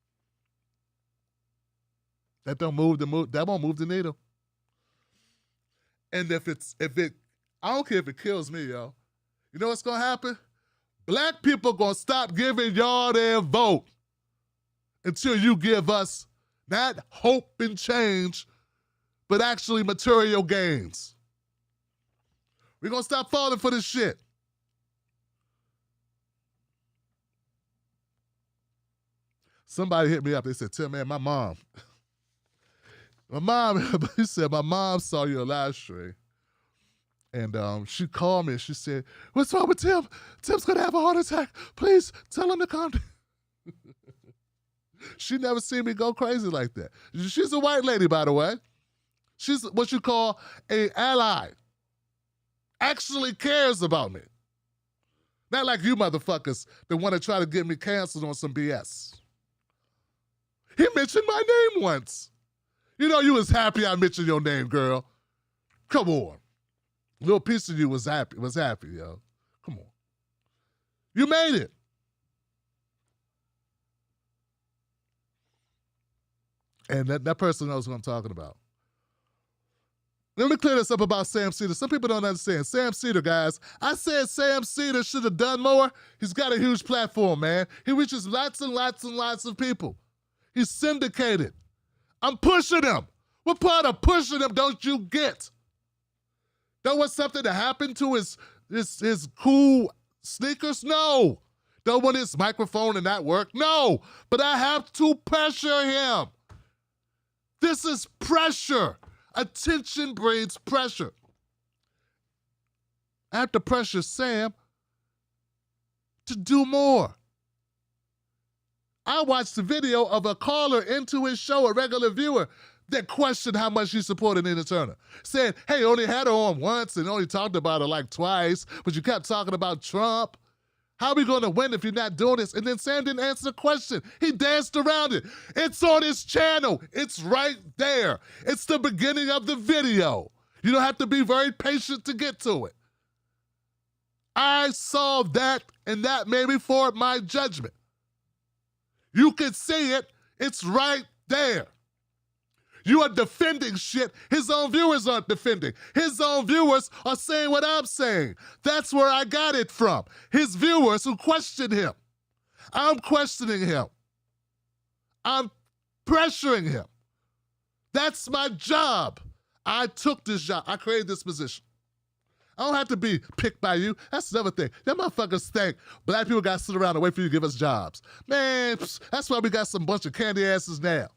That won't move the needle. And if I don't care if it kills me, yo. You know what's gonna happen? Black people gonna stop giving y'all their vote until you give us not hope and change, but actually material gains. We're gonna stop falling for this shit. Somebody hit me up. They said, Tim, man, my mom, he said, my mom saw your live stream. And she called me and she said, what's wrong with Tim? Tim's gonna have a heart attack. Please tell him to come down. She never seen me go crazy like that. She's a white lady, by the way. She's what you call an ally. Actually cares about me. Not like you motherfuckers that want to try to get me canceled on some BS. He mentioned my name once. You know you was happy I mentioned your name, girl. Come on. A little piece of you was happy, yo. Come on. You made it. And that person knows what I'm talking about. Let me clear this up about Sam Cedar. Some people don't understand. Sam Cedar, guys, I said Sam Cedar should have done more. He's got a huge platform, man. He reaches lots and lots and lots of people. He's syndicated. I'm pushing him. What part of pushing him don't you get? That was something that happened to his cool sneakers? No. Don't want his microphone and not work? No. But I have to pressure him. This is pressure. Attention breeds pressure. I have to pressure Sam to do more. I watched the video of a caller into his show, a regular viewer, that questioned how much he supported Nina Turner. Saying, hey, you only had her on once and only talked about her like twice, but you kept talking about Trump. How are we going to win if you're not doing this? And then Sam didn't answer the question. He danced around it. It's on his channel. It's right there. It's the beginning of the video. You don't have to be very patient to get to it. I saw that, and that made me forward my judgment. You can see it. It's right there. You are defending shit his own viewers aren't defending. His own viewers are saying what I'm saying. That's where I got it from. His viewers who questioned him. I'm questioning him. I'm pressuring him. That's my job. I took this job. I created this position. I don't have to be picked by you. That's another thing. Them motherfuckers think black people got to sit around and wait for you to give us jobs. Man, that's why we got some bunch of candy asses now.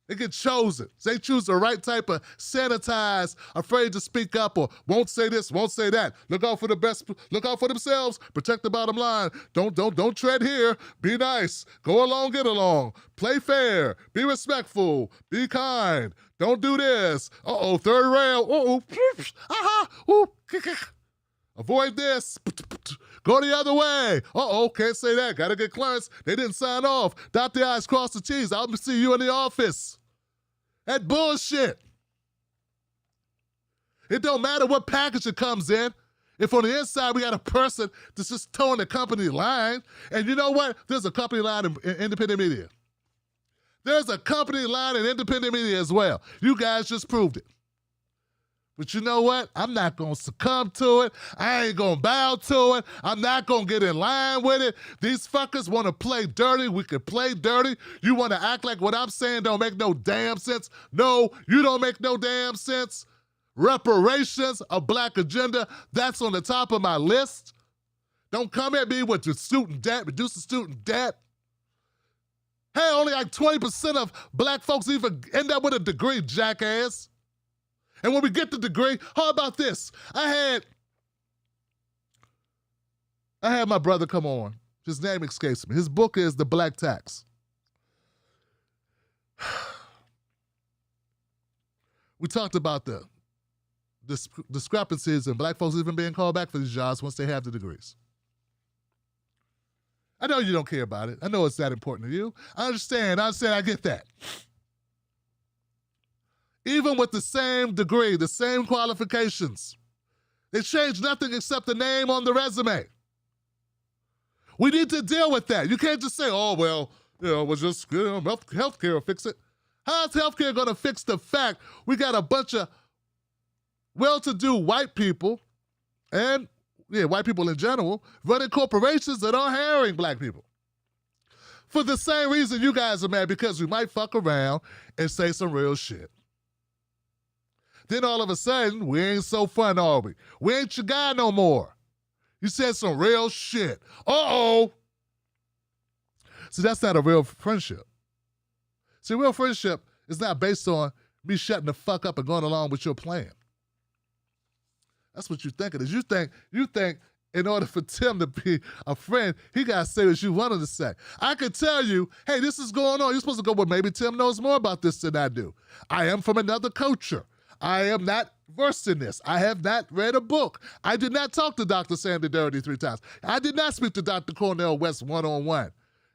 They get chosen. They choose the right type of sanitized, afraid to speak up, or won't say this, won't say that. Look out for the best. Look out for themselves. Protect the bottom line. Don't tread here. Be nice. Go along, get along. Play fair. Be respectful. Be kind. Don't do this. Uh-oh, third rail. Uh-oh. Aha. Ooh. Avoid this. Go the other way. Uh-oh, can't say that. Gotta get clearance. They didn't sign off. Dot the I's, cross the T's. I'll see you in the office. That bullshit. It don't matter what package it comes in. If on the inside we got a person that's just towing the company line, and you know what? There's a company line in independent media. There's a company line in independent media as well. You guys just proved it. But you know what? I'm not going to succumb to it. I ain't going to bow to it. I'm not going to get in line with it. These fuckers want to play dirty. We can play dirty. You want to act like what I'm saying don't make no damn sense. No, you don't make no damn sense. Reparations, a black agenda, that's on the top of my list. Don't come at me with the student debt, reduce the student debt. Hey, only like 20% of black folks even end up with a degree, jackass. And when we get the degree, how about this? I had my brother come on. His name escapes me. His book is The Black Tax. We talked about the discrepancies in black folks even being called back for these jobs once they have the degrees. I know you don't care about it. I know it's that important to you. I understand, I get that. Even with the same degree, the same qualifications, they changed nothing except the name on the resume. We need to deal with that. You can't just say, oh, well, we'll just, healthcare will fix it. How's healthcare going to fix the fact we got a bunch of well-to-do white people and, white people in general, running corporations that aren't hiring black people? For the same reason you guys are mad, because we might fuck around and say some real shit. Then all of a sudden, we ain't so fun, are we? We ain't your guy no more. You said some real shit. Uh-oh. See, that's not a real friendship. See, real friendship is not based on me shutting the fuck up and going along with your plan. That's what you think it is. You think in order for Tim to be a friend, he got to say what you wanted to say. I could tell you, hey, this is going on. You're supposed to go, well, maybe Tim knows more about this than I do. I am from another culture. I am not versed in this. I have not read a book. I did not talk to Dr. Sandy Dirty 3 times. I did not speak to Dr. Cornell West one-on-one.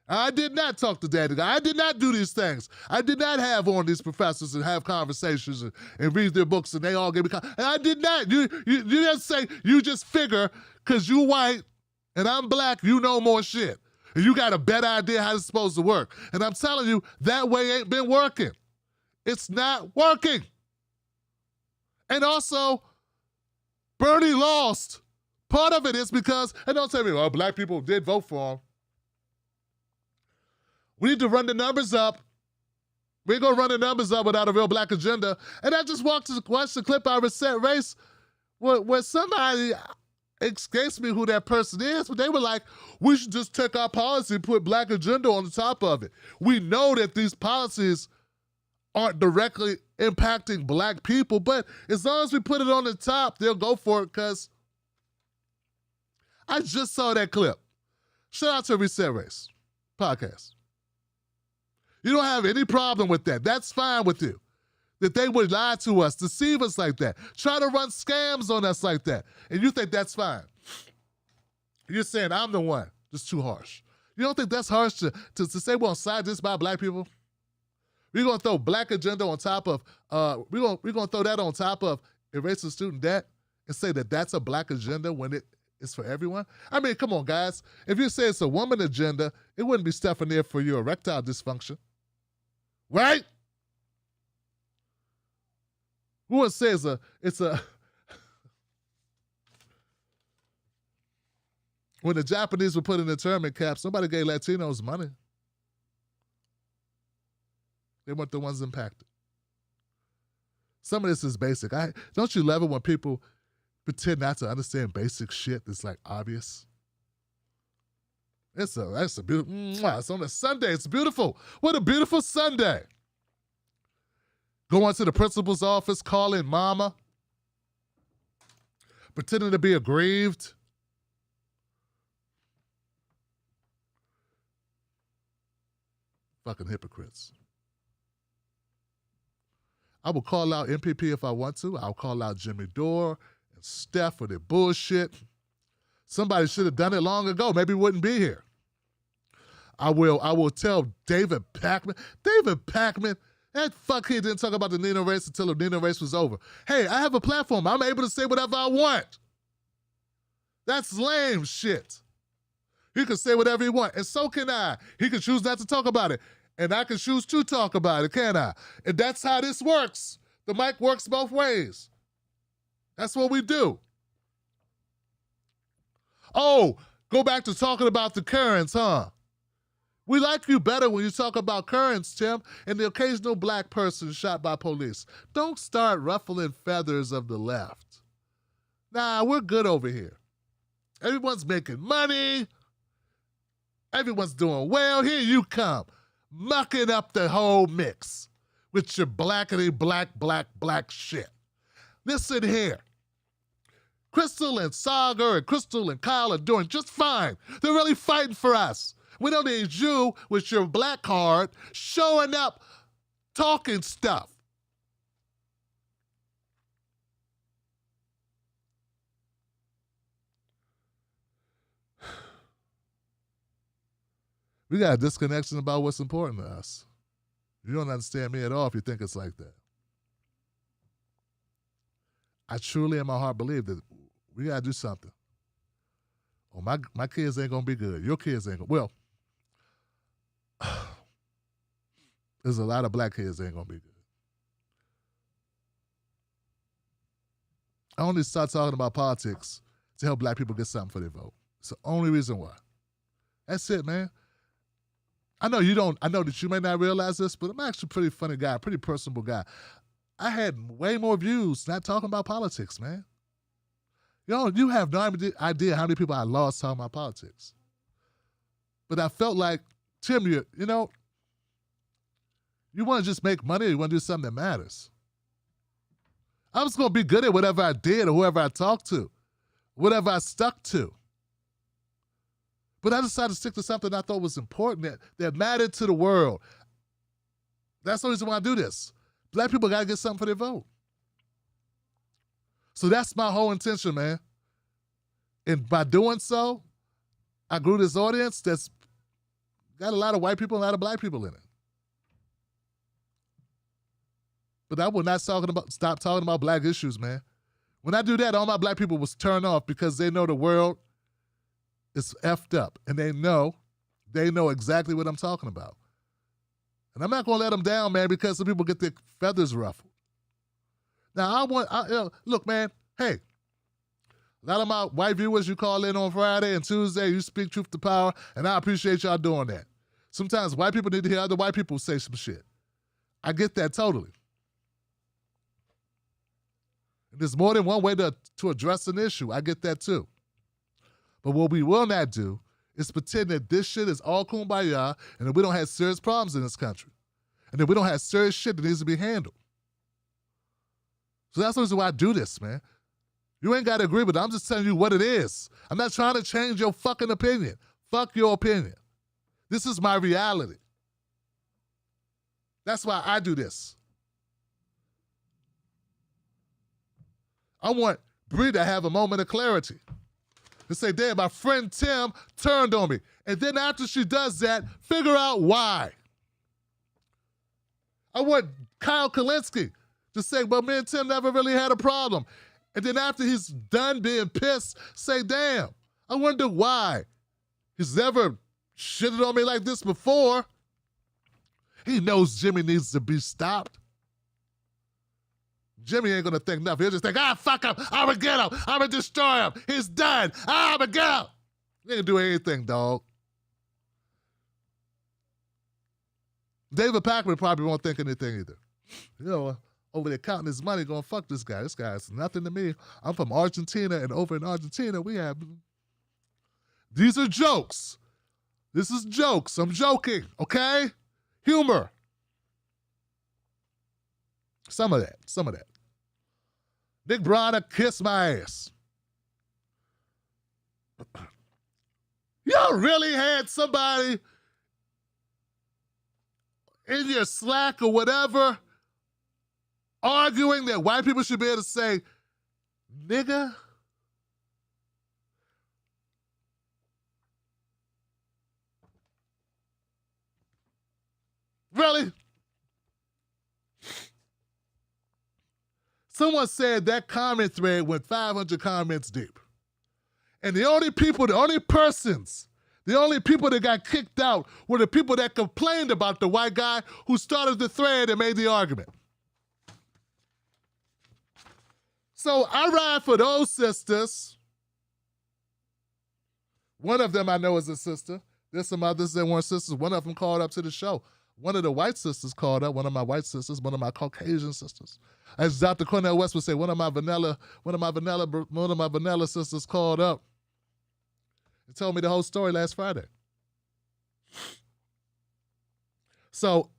I did not talk to Daddy Guy. I did not do these things. I did not have on these professors and have conversations and read their books and they all gave me and I did not. You just say, you just figure, because you white and I'm black, you know more shit. And you got a better idea how it's supposed to work. And I'm telling you, that way ain't been working. It's not working. And also, Bernie lost. Part of it is because, and don't tell me, well, black people did vote for him. We need to run the numbers up. We ain't gonna run the numbers up without a real black agenda. And I just watched the clip I said race where somebody, It escapes me who that person is, but they were like, we should just take our policy and put black agenda on the top of it. We know that these policies aren't directly impacting black people, but as long as we put it on the top, they'll go for it because I just saw that clip. Shout out to Reset Race podcast. You don't have any problem with that. That's fine with you. That they would lie to us, deceive us like that, try to run scams on us like that, and you think that's fine. You're saying I'm the one that's too harsh. You don't think that's harsh to say we're on side just by black people? We're gonna throw black agenda on top of we're gonna throw that on top of erasing student debt and say that that's a black agenda when it is for everyone? I mean, come on, guys. If you say it's a woman agenda, it wouldn't be stuff in there for your erectile dysfunction, right? We wouldn't say it's a when the Japanese were putting internment camps, nobody gave Latinos money. They weren't the ones impacted. Some of this is basic. Don't you love it when people pretend not to understand basic shit that's like obvious? That's a beautiful. It's on a Sunday. It's beautiful. What a beautiful Sunday. Going to the principal's office, calling mama, pretending to be aggrieved. Fucking hypocrites. I will call out MPP if I want to. I'll call out Jimmy Dore and Steph for their bullshit. Somebody should have done it long ago. Maybe we wouldn't be here. I will tell David Pakman. David Pakman, that fuckhead didn't talk about the Nino race until the Nino race was over. Hey, I have a platform. I'm able to say whatever I want. That's lame shit. He can say whatever he wants, and so can I. He can choose not to talk about it, and I can choose to talk about it, can I? And that's how this works. The mic works both ways. That's what we do. Oh, go back to talking about the currents, huh? We like you better when you talk about currents, Tim, and the occasional black person shot by police. Don't start ruffling feathers of the left. Nah, we're good over here. Everyone's making money. Everyone's doing well. Here you come, mucking up the whole mix with your blackity black shit. Listen here. Crystal and Saga and Crystal and Kyle are doing just fine. They're really fighting for us. We don't need you with your black card showing up, talking stuff. We got a disconnection about what's important to us. You don't understand me at all if you think it's like that. I truly in my heart believe that we got to do something. Oh, my kids ain't going to be good. Your kids ain't going to. Well, there's a lot of black kids that ain't going to be good. I only start talking about politics to help black people get something for their vote. It's the only reason why. That's it, man. I know that you may not realize this, but I'm actually a pretty funny guy, pretty personable guy. I had way more views not talking about politics, man. You have no idea how many people I lost talking about politics. But I felt like, Tim, you want to just make money or you want to do something that matters? I was going to be good at whatever I did or whoever I talked to, whatever I stuck to. But I decided to stick to something I thought was important, that mattered to the world. That's the reason why I do this. Black people got to get something for their vote. So that's my whole intention, man. And by doing so, I grew this audience that's got a lot of white people and a lot of black people in it. But I will not stop talking about black issues, man. When I do that, all my black people will turn off because they know the world is effed up. And they know exactly what I'm talking about. And I'm not going to let them down, man, because some people get their feathers ruffled. Now, look, man, hey, a lot of my white viewers, you call in on Friday and Tuesday, you speak truth to power, and I appreciate y'all doing that. Sometimes white people need to hear other white people say some shit. I get that totally. And there's more than one way to address an issue. I get that too. But what we will not do is pretend that this shit is all kumbaya and that we don't have serious problems in this country. And that we don't have serious shit that needs to be handled. So that's the reason why I do this, man. You ain't got to agree with it. I'm just telling you what it is. I'm not trying to change your fucking opinion. Fuck your opinion. This is my reality. That's why I do this. I want Bree to have a moment of clarity. To say, damn, my friend Tim turned on me. And then after she does that, figure out why. I want Kyle Kalinske to say, well, me and Tim never really had a problem. And then after he's done being pissed, say, damn, I wonder why. He's never shitted on me like this before. He knows Jimmy needs to be stopped. Jimmy ain't gonna think nothing. He'll just think, fuck him. I'm gonna get him. I'm gonna destroy him. He's done. I'm gonna get him. He ain't do anything, dog. David Packman probably won't think anything either. You know, over there counting his money going, fuck this guy. This guy is nothing to me. I'm from Argentina, and over in Argentina, we have... These are jokes. This is jokes. I'm joking, okay? Humor. Some of that. Nick Bronner, kiss my ass. Y'all really had somebody in your Slack or whatever arguing that white people should be able to say, nigga? Really? Someone said that comment thread went 500 comments deep. And the only people that got kicked out were the people that complained about the white guy who started the thread and made the argument. So I ride for those sisters. One of them I know is a sister. There's some others that weren't sisters. One of them called up to the show. One of the white sisters called up, one of my white sisters, one of my Caucasian sisters. As Dr. Cornell West would say, one of my vanilla sisters called up and told me the whole story last Friday. So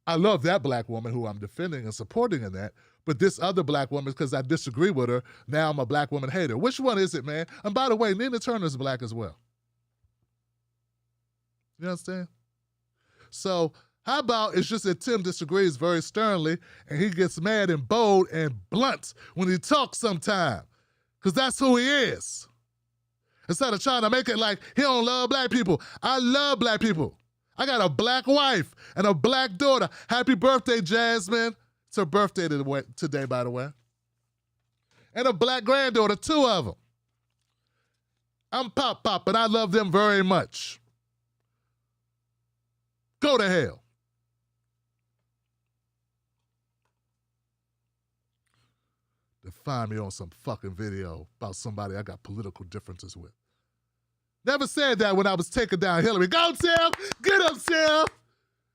I love that black woman who I'm defending and supporting in that, but this other black woman, because I disagree with her, now I'm a black woman hater. Which one is it, man? And by the way, Nina Turner's black as well. You understand? So how about it's just that Tim disagrees very sternly and he gets mad and bold and blunt when he talks sometime, because that's who he is. Instead of trying to make it like he don't love black people. I love black people. I got a black wife and a black daughter. Happy birthday, Jasmine. It's her birthday today, by the way. And a black granddaughter, 2 of them. I'm Pop, but I love them very much. Go to hell. To find me on some fucking video about somebody I got political differences with. Never said that when I was taking down Hillary. Go, Tim! Get him, Tim!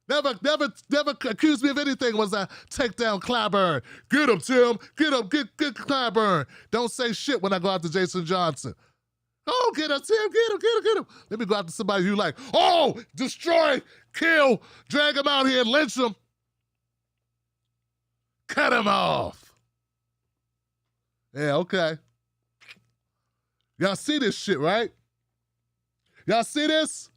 Never accused me of anything once I take down Clyburn. Get him, Tim! Get him! Get Clyburn! Don't say shit when I go after Jason Johnson. Oh, get him, Tim! Get him! Let me go after somebody you like. Oh! Destroy! Kill! Drag him out here and lynch him! Cut him off! Yeah, okay. Y'all see this shit, right? Y'all see this?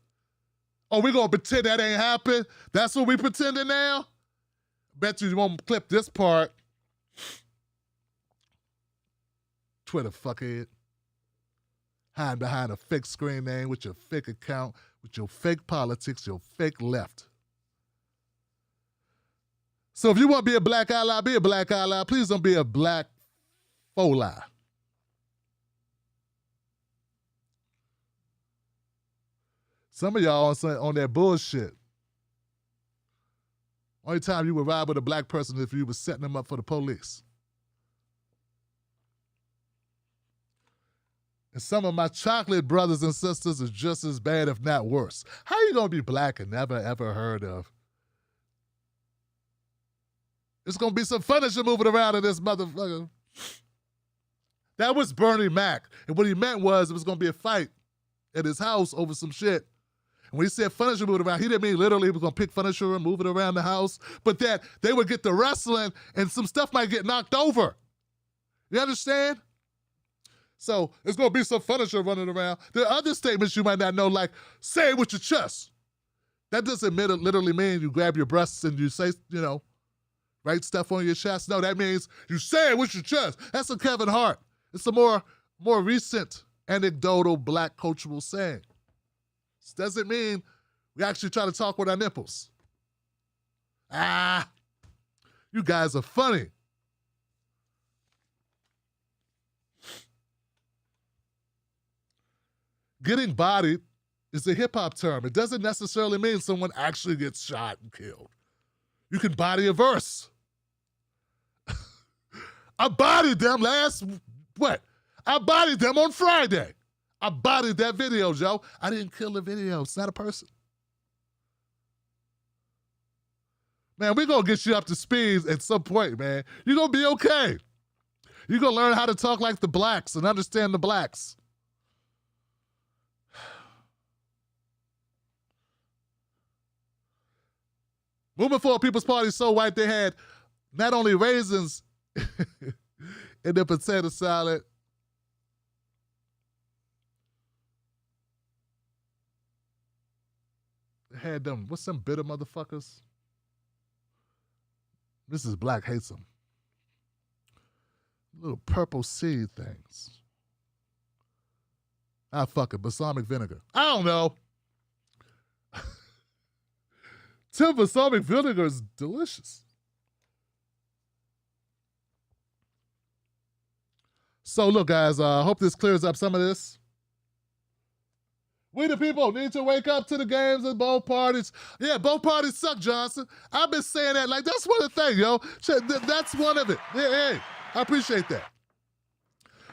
Oh, we gonna pretend that ain't happened? That's what we pretending now? Bet you won't clip this part. Twitter fuckhead. Hiding behind a fake screen name with your fake account, with your fake politics, your fake left. So if you want to be a black ally, be a black ally. Please don't be a black faux lie. Some of y'all on that bullshit. Only time you would ride with a black person is if you were setting them up for the police. And some of my chocolate brothers and sisters is just as bad, if not worse. How you gonna be black and never ever heard of? It's gonna be some furniture moving around in this motherfucker. That was Bernie Mac. And what he meant was it was gonna be a fight at his house over some shit. And when he said furniture moved around, he didn't mean literally he was going to pick furniture and move it around the house, but that they would get to wrestling and some stuff might get knocked over. You understand? So there's going to be some furniture running around. There are other statements you might not know, like, say it with your chest. That doesn't literally mean you grab your breasts and you say, write stuff on your chest. No, that means you say it with your chest. That's a Kevin Hart. It's a more recent anecdotal black cultural saying. This doesn't mean we actually try to talk with our nipples. You guys are funny. Getting bodied is a hip-hop term. It doesn't necessarily mean someone actually gets shot and killed. You can body a verse. I bodied them I bodied them on Friday. I bodied that video, Joe. I didn't kill the video. It's not a person. Man, we're going to get you up to speed at some point, man. You're going to be okay. You're going to learn how to talk like the blacks and understand the blacks. Movement for a People's Party so white they had not only raisins in their potato salad, they had them, what's some bitter motherfuckers? Mrs. Black hates them. Little purple seed things. Fuck it, balsamic vinegar. I don't know. Tim, balsamic vinegar is delicious. So look, guys, I hope this clears up some of this. We the people need to wake up to the games of both parties. Yeah, both parties suck, Johnson. I've been saying that. Like, that's one of the things, yo. That's one of it. Hey, I appreciate that.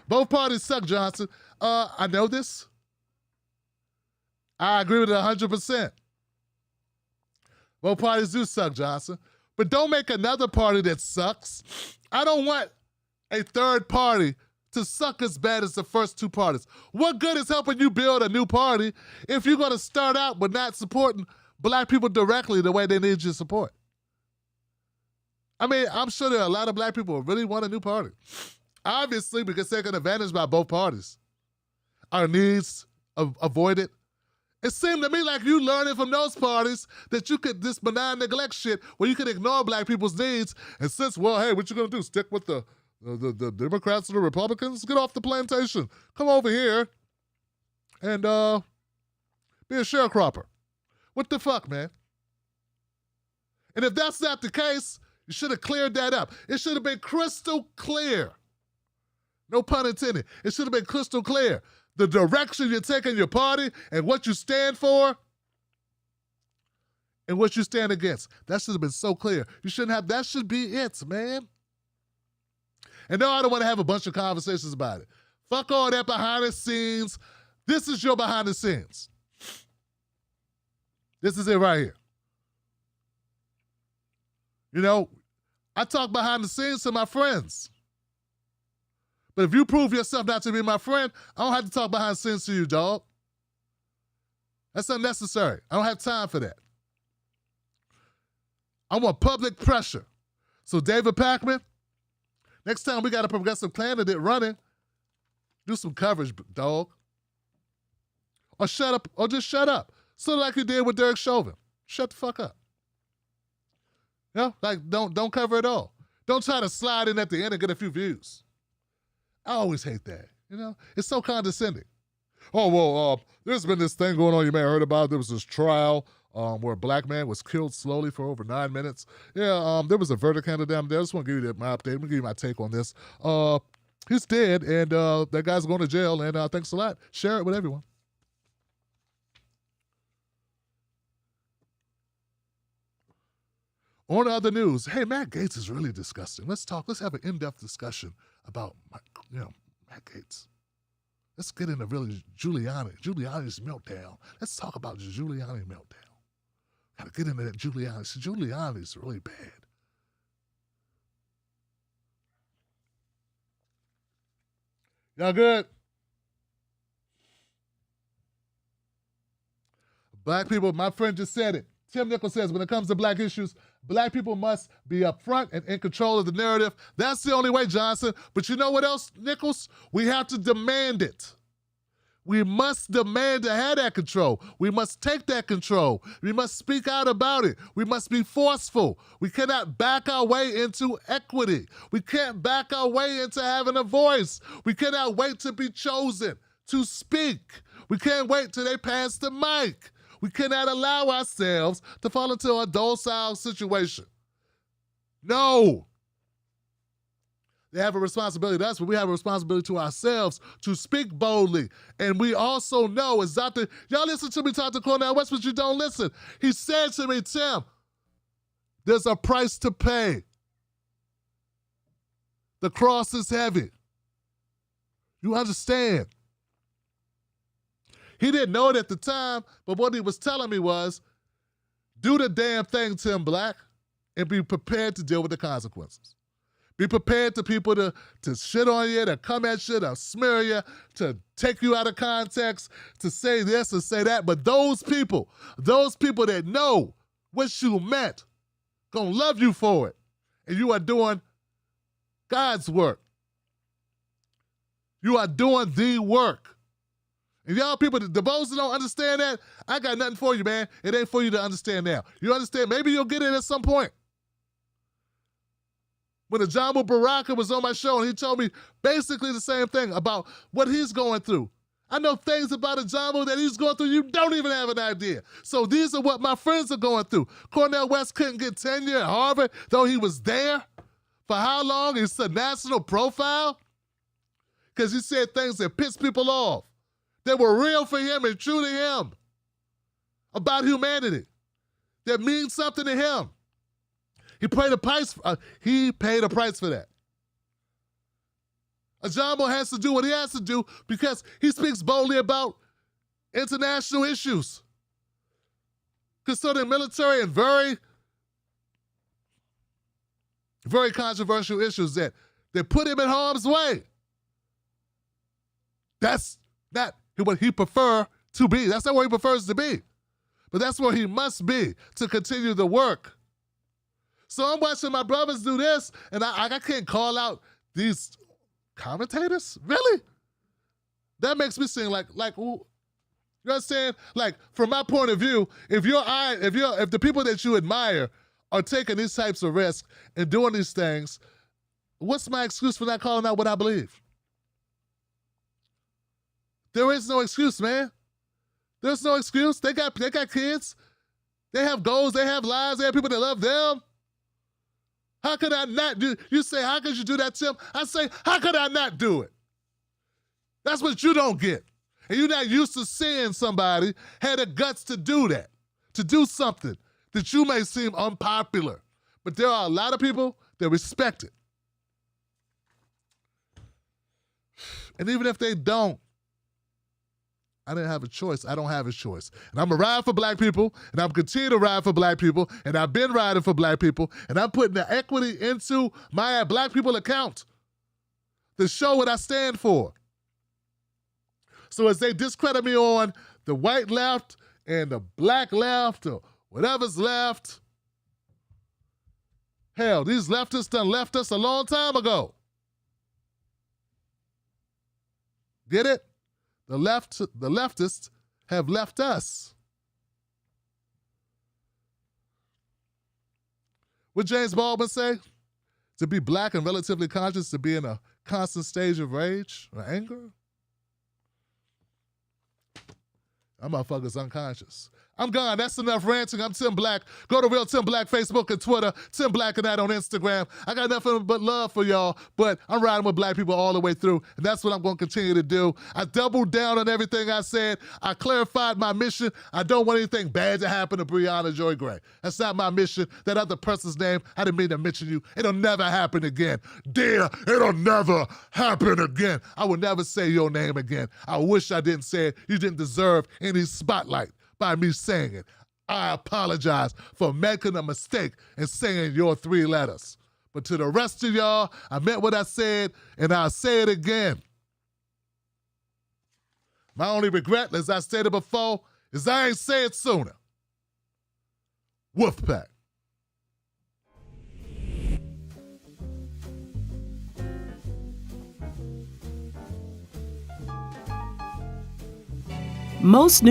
Both parties suck, Johnson. I know this. I agree with it 100%. Both parties do suck, Johnson. But don't make another party that sucks. I don't want a third party to suck as bad as the first two parties. What good is helping you build a new party if you're going to start out with not supporting black people directly the way they need your support? I mean, I'm sure there are a lot of black people who really want a new party. Obviously, because taken advantage by both parties. Our needs avoided. It seemed to me like you learning from those parties that you could, this benign neglect shit, where you could ignore black people's needs, and since, well, hey, what you gonna do, stick with the Democrats and the Republicans? Get off the plantation. Come over here and be a sharecropper. What the fuck, man? And if that's not the case, you should have cleared that up. It should have been crystal clear. No pun intended. It should have been crystal clear. The direction you're taking your party and what you stand for and what you stand against. That should have been so clear. You shouldn't have, that should be it, man. And no, I don't want to have a bunch of conversations about it. Fuck all that behind the scenes. This is your behind the scenes. This is it right here. You know, I talk behind the scenes to my friends. But if you prove yourself not to be my friend, I don't have to talk behind the scenes to you, dog. That's unnecessary. I don't have time for that. I want public pressure. So David Packman, next time we got a progressive candidate running, do some coverage, dog. Or shut up, or just shut up. Sort of like you did with Derek Chauvin. Shut the fuck up. You know, like don't cover it all. Don't try to slide in at the end and get a few views. I always hate that, you know? It's so condescending. Oh, well, there's been this thing going on you may have heard about. There was this trial where a black man was killed slowly for over 9 minutes. Yeah, there was a verdict handed down there. I just want to give you my update. I'm going to give you my take on this. He's dead, and that guy's going to jail, and thanks a lot. Share it with everyone. On to other news. Hey, Matt Gaetz is really disgusting. Let's have an in-depth discussion about, Matt Gaetz. Let's get into really Giuliani's meltdown. Let's talk about the Giuliani meltdown. Gotta get into that Giuliani. Giuliani's really bad. Y'all good? Black people, my friend just said it. Tim Nichols says, when it comes to black issues, black people must be upfront and in control of the narrative. That's the only way, Johnson. But you know what else, Nichols? We have to demand it. We must demand to have that control. We must take that control. We must speak out about it. We must be forceful. We cannot back our way into equity. We can't back our way into having a voice. We cannot wait to be chosen to speak. We can't wait till they pass the mic. We cannot allow ourselves to fall into a docile situation. No. They have a responsibility to us, but we have a responsibility to ourselves to speak boldly. And we also know, as Dr. Y'all listen to me talk to Cornel West, but you don't listen. He said to me, Tim, there's a price to pay. The cross is heavy. You understand? He didn't know it at the time, but what he was telling me was, do the damn thing, Tim Black, and be prepared to deal with the consequences. Be prepared to people to shit on you, to come at you, to smear you, to take you out of context, to say this and say that. But those people that know what you meant, gonna love you for it. And you are doing God's work. You are doing the work. And y'all people, the those that don't understand that, I got nothing for you, man. It ain't for you to understand now. You understand? Maybe you'll get it at some point. When Ajamu Baraka was on my show and he told me basically the same thing about what he's going through. I know things about Ajamu that he's going through you don't even have an idea. So these are what my friends are going through. Cornel West couldn't get tenure at Harvard, though he was there. For how long? It's a national profile? Because he said things that pissed people off. That were real for him and true to him. About humanity. That means something to him. He paid a price for that. Ajamu has to do what he has to do because he speaks boldly about international issues. Concerning military and very, very controversial issues that put him in harm's way. That's not what he prefers to be. That's not where he prefers to be. But that's where he must be to continue the work. So I'm watching my brothers do this, and I can't call out these commentators? Really? That makes me sing like, you understand? Like, from my point of view, if the people that you admire are taking these types of risks and doing these things, what's my excuse for not calling out what I believe? There is no excuse, man. There's no excuse. They got kids. They have goals. They have lives. They have people that love them. How could I not do? You say, how could you do that, Tim? I say, how could I not do it? That's what you don't get. And you're not used to seeing somebody had the guts to do that, to do something that you may seem unpopular. But there are a lot of people that respect it. And even if they don't, I didn't have a choice. I don't have a choice. And I'm going to ride for black people, and I'm continue to ride for black people, and I've been riding for black people, and I'm putting the equity into my Black People account to show what I stand for. So as they discredit me on the white left and the black left or whatever's left, hell, these leftists done left us a long time ago. Get it? The leftists have left us. What James Baldwin say? To be black and relatively conscious, to be in a constant stage of rage or anger? That motherfucker's unconscious. I'm gone. That's enough ranting. I'm Tim Black. Go to Real Tim Black Facebook and Twitter. Tim Black and that on Instagram. I got nothing but love for y'all, but I'm riding with black people all the way through, and that's what I'm going to continue to do. I doubled down on everything I said. I clarified my mission. I don't want anything bad to happen to Breonna Joy Gray. That's not my mission. That other person's name, I didn't mean to mention you. It'll never happen again. Dear, it'll never happen again. I will never say your name again. I wish I didn't say it. You didn't deserve any spotlight by me saying it. I apologize for making a mistake and saying your 3 letters. But to the rest of y'all, I meant what I said, and I'll say it again. My only regret, as I stated before, 'cause I ain't say it sooner. Wolfpack. Most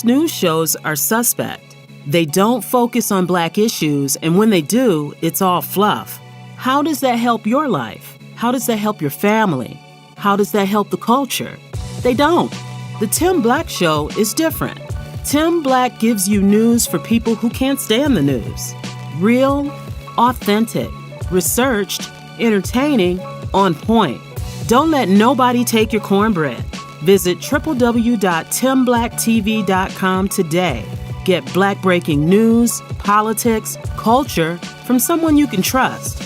news shows are suspect. They don't focus on Black issues, and when they do, it's all fluff. How does that help your life? How does that help your family? How does that help the culture? They don't. The Tim Black Show is different. Tim Black gives you news for people who can't stand the news. Real, authentic, researched, entertaining, on point. Don't let nobody take your cornbread. Visit www.timblacktv.com today. Get Black breaking news, politics, culture from someone you can trust.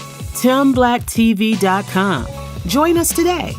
timblacktv.com. Join us today.